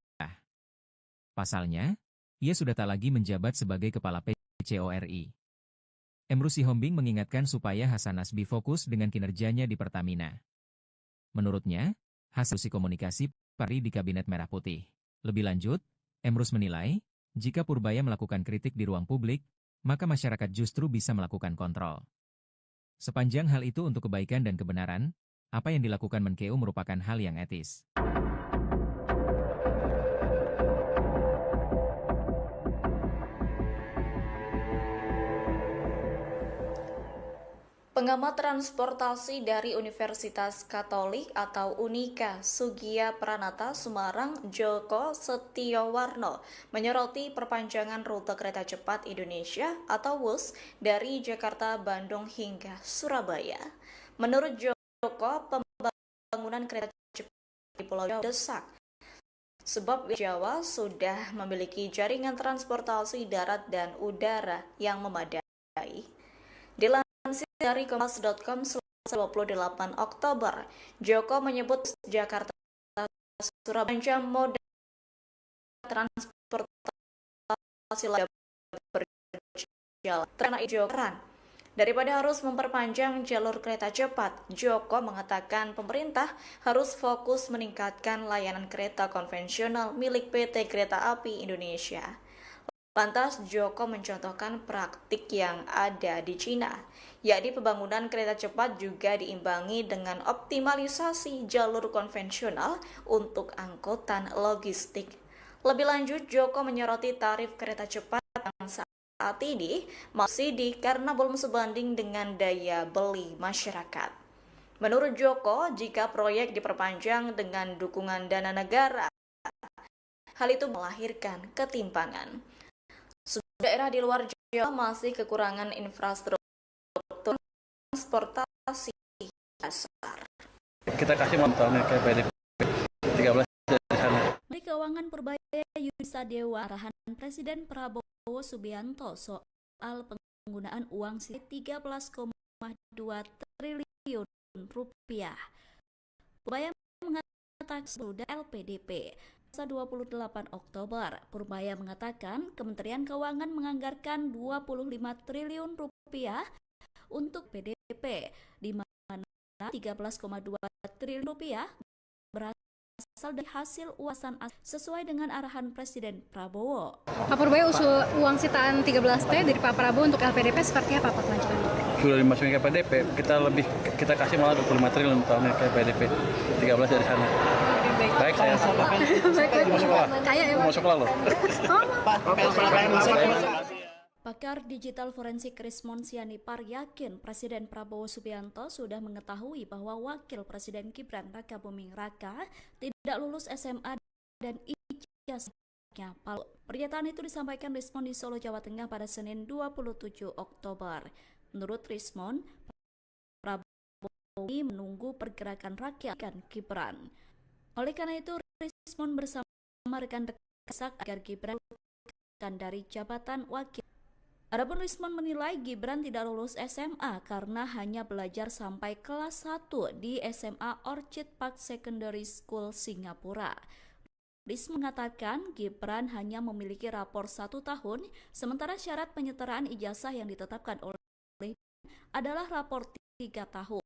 Pasalnya, ia sudah tak lagi menjabat sebagai kepala PCO RI. Emru Sihombing mengingatkan supaya Hasan Nasbi fokus dengan kinerjanya di Pertamina. Menurutnya, hasil komunikasi Pari di Kabinet Merah Putih. Lebih lanjut, Emrus menilai, jika Purbaya melakukan kritik di ruang publik, maka masyarakat justru bisa melakukan kontrol. Sepanjang hal itu untuk kebaikan dan kebenaran, apa yang dilakukan Menkeu merupakan hal yang etis. Pengamat transportasi dari Universitas Katolik atau Unika Sugia Pranata Semarang, Joko Setiowarno, menyoroti perpanjangan rute kereta cepat Indonesia atau WUS dari Jakarta, Bandung hingga Surabaya. Menurut Joko, pembangunan kereta cepat di Pulau Jawa desak, sebab Jawa sudah memiliki jaringan transportasi darat dan udara yang memadai. Dilansir dari kompas.com Selasa 28 Oktober, Joko menyebut Jakarta Surabaya moda transportasi lain berjalan karena Jokoran. Daripada harus memperpanjang jalur kereta cepat, Joko mengatakan pemerintah harus fokus meningkatkan layanan kereta konvensional milik PT Kereta Api Indonesia. Lantas Joko mencontohkan praktik yang ada di Cina, yakni pembangunan kereta cepat juga diimbangi dengan optimalisasi jalur konvensional untuk angkutan logistik. Lebih lanjut, Joko menyoroti tarif kereta cepat yang saat ini masih karena belum sebanding dengan daya beli masyarakat. Menurut Joko, jika proyek diperpanjang dengan dukungan dana negara, hal itu melahirkan ketimpangan. Daerah di luar Jawa masih kekurangan infrastruktur transportasi dasar. Kita kasih mantauan ke PDP 13 dari sana. Menteri Keuangan Purbaya Yudi Sadewa, arahan Presiden Prabowo Subianto soal penggunaan uang 13,2 triliun rupiah. Purbaya mengatakan sudah LPDP. 28 Oktober, Purbaya mengatakan Kementerian Keuangan menganggarkan 25 triliun rupiah untuk PDP, di mana 13,2 triliun rupiah berasal dari hasil uasan sesuai dengan arahan Presiden Prabowo. Pak Purbaya usul uang sitaan 13T dari Pak Prabowo untuk LPDP seperti apa Pak kelanjutannya? Sudah dimasukin ke PDP, kita kasih malah 25 triliun tahunnya ke PDP 13 dari sana. Baik, saya mau sekolah loh. Pakar digital forensik Rismon Sianipar yakin Presiden Prabowo Subianto sudah mengetahui bahwa Wakil Presiden Gibran Rakabuming Raka tidak lulus SMA dan ijazahnya palsu. Pernyataan itu disampaikan Rismon di Solo, Jawa Tengah pada Senin 27 Oktober. Menurut Rismon, Prabowo menunggu pergerakan rakyat Gibran. Oleh karena itu, Rismon bersama rekan dekat agar Gibran dari jabatan wakil. Adapun Rismon menilai Gibran tidak lulus SMA karena hanya belajar sampai kelas 1 di SMA Orchid Park Secondary School Singapura. Rismon mengatakan Gibran hanya memiliki rapor 1 tahun, sementara syarat penyetaraan ijazah yang ditetapkan oleh adalah rapor 3 tahun.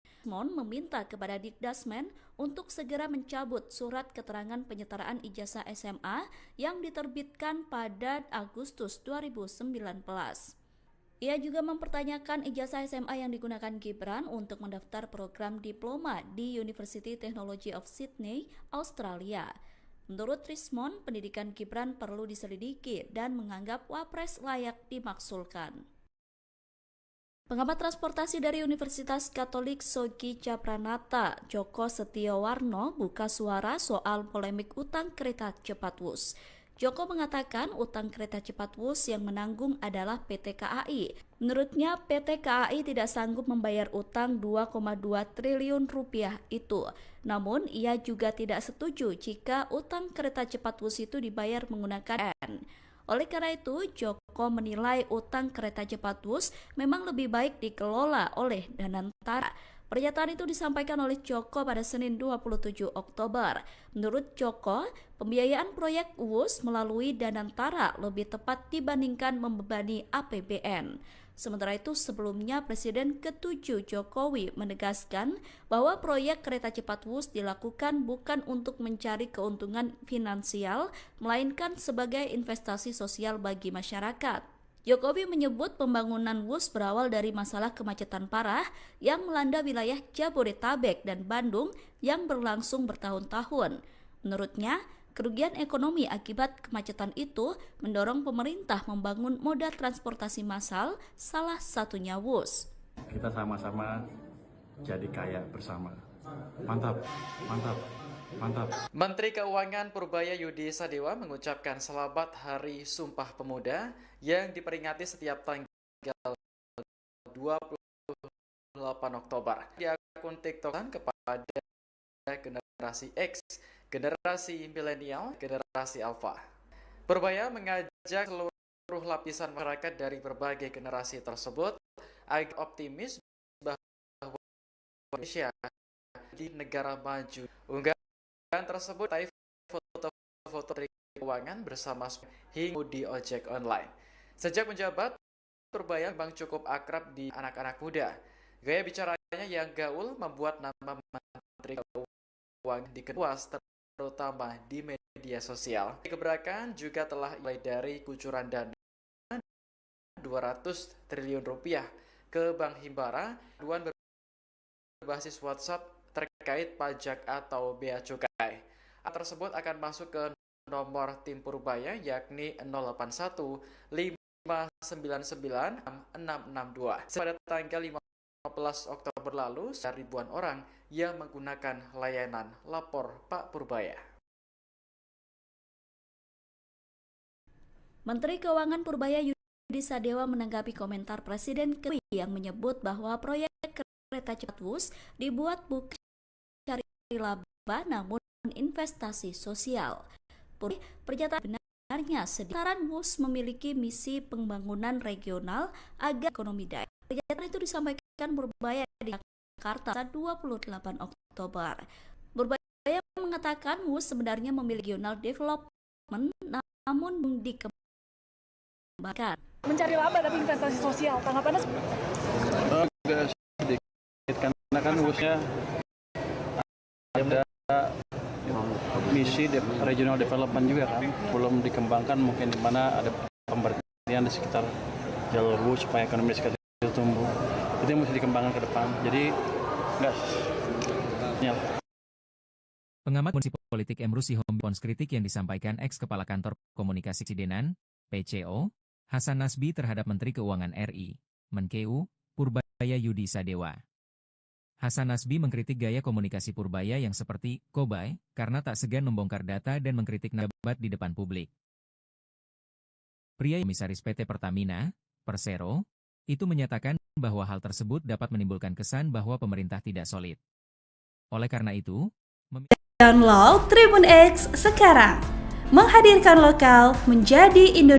Rismon meminta kepada Dikdasmen untuk segera mencabut surat keterangan penyetaraan ijazah SMA yang diterbitkan pada Agustus 2019. Ia juga mempertanyakan ijazah SMA yang digunakan Gibran untuk mendaftar program diploma di University Technology of Sydney, Australia. Menurut Rismon, pendidikan Gibran perlu diselidiki dan menganggap Wapres layak dimaksulkan. Pengamat transportasi dari Universitas Katolik Sogi Pranata, Joko Setiowarno, buka suara soal polemik utang kereta cepat WUS. Joko mengatakan utang kereta cepat WUS yang menanggung adalah PT KAI. Menurutnya, PT KAI tidak sanggup membayar utang 2,2 triliun rupiah itu. Namun, ia juga tidak setuju jika utang kereta cepat Wus itu dibayar menggunakan APBN. Oleh karena itu, Joko menilai utang kereta cepat Wus memang lebih baik dikelola oleh Danantara. Pernyataan itu disampaikan oleh Joko pada Senin 27 Oktober. Menurut Joko, pembiayaan proyek Wus melalui Danantara lebih tepat dibandingkan membebani APBN. Sementara itu, sebelumnya Presiden ke-7 Jokowi menegaskan bahwa proyek kereta cepat Wus dilakukan bukan untuk mencari keuntungan finansial, melainkan sebagai investasi sosial bagi masyarakat. Jokowi menyebut pembangunan Wus berawal dari masalah kemacetan parah yang melanda wilayah Jabodetabek dan Bandung yang berlangsung bertahun-tahun. Menurutnya, kerugian ekonomi akibat kemacetan itu mendorong pemerintah membangun moda transportasi massal, salah satunya Wus. Kita sama-sama jadi kaya bersama. Mantap, mantap, mantap. Menteri Keuangan Purbaya Yudi Sadewa mengucapkan selamat Hari Sumpah Pemuda yang diperingati setiap tanggal 28 Oktober. Di akun TikTok kepada generasi X, generasi milenial, generasi alpha. Purbaya mengajak seluruh lapisan masyarakat dari berbagai generasi tersebut agar optimis bahwa Indonesia di negara maju. Unggahan tersebut dari foto-foto keuangan bersama hingga di ojek online. Sejak menjabat, Purbaya memang cukup akrab di anak-anak muda. Gaya bicaranya yang gaul membuat nama Menteri Keuangan dikenal terutama di media sosial. Gebrakan juga telah mulai dari kucuran dana 200 triliun rupiah ke Bank Himbara, aduan berbasis WhatsApp terkait pajak atau bea cukai. Hal tersebut akan masuk ke nomor tim Purbaya yakni 081 599 662. Pada tanggal 15 Oktober lalu, ribuan orang yang menggunakan layanan Lapor Pak Purbaya. Menteri Keuangan Purbaya Yudi Sadewa menanggapi komentar Presiden ke-7 yang menyebut bahwa proyek kereta cepat Wus dibuat bukan cari laba namun investasi sosial. Pernyataan benarnya sedangkan Wus memiliki misi pembangunan regional agar ekonomi daerah. Pernyataan itu disampaikan Purbaya di Jakarta 28 Oktober. Purbaya mengatakan Wus sebenarnya memiliki regional development namun dikembangkan. Mencari laba tapi investasi sosial, tanggapannya Agak sedikit karena kan Wusnya ada misi regional development juga kan, belum dikembangkan mungkin di mana ada pemberhentian di sekitar jalur Wus supaya ekonomi di sekitar itu tumbuh. Itu yang mesti dikembangkan ke depan. Jadi enggak nyala. Pengamat politik Emrusi Hombing respons kritik yang disampaikan ex-kepala kantor komunikasi Presidenan, PCO, Hasan Nasbi terhadap Menteri Keuangan RI, Menkeu, Purbaya Yudi Sadewa. Hasan Nasbi mengkritik gaya komunikasi Purbaya yang seperti "kobay" karena tak segan membongkar data dan mengkritik debat di depan publik. Pria komisaris PT Pertamina, Persero, itu menyatakan bahwa hal tersebut dapat menimbulkan kesan bahwa pemerintah tidak solid. Oleh karena itu, download Tribun X sekarang, menghadirkan lokal menjadi Indonesia.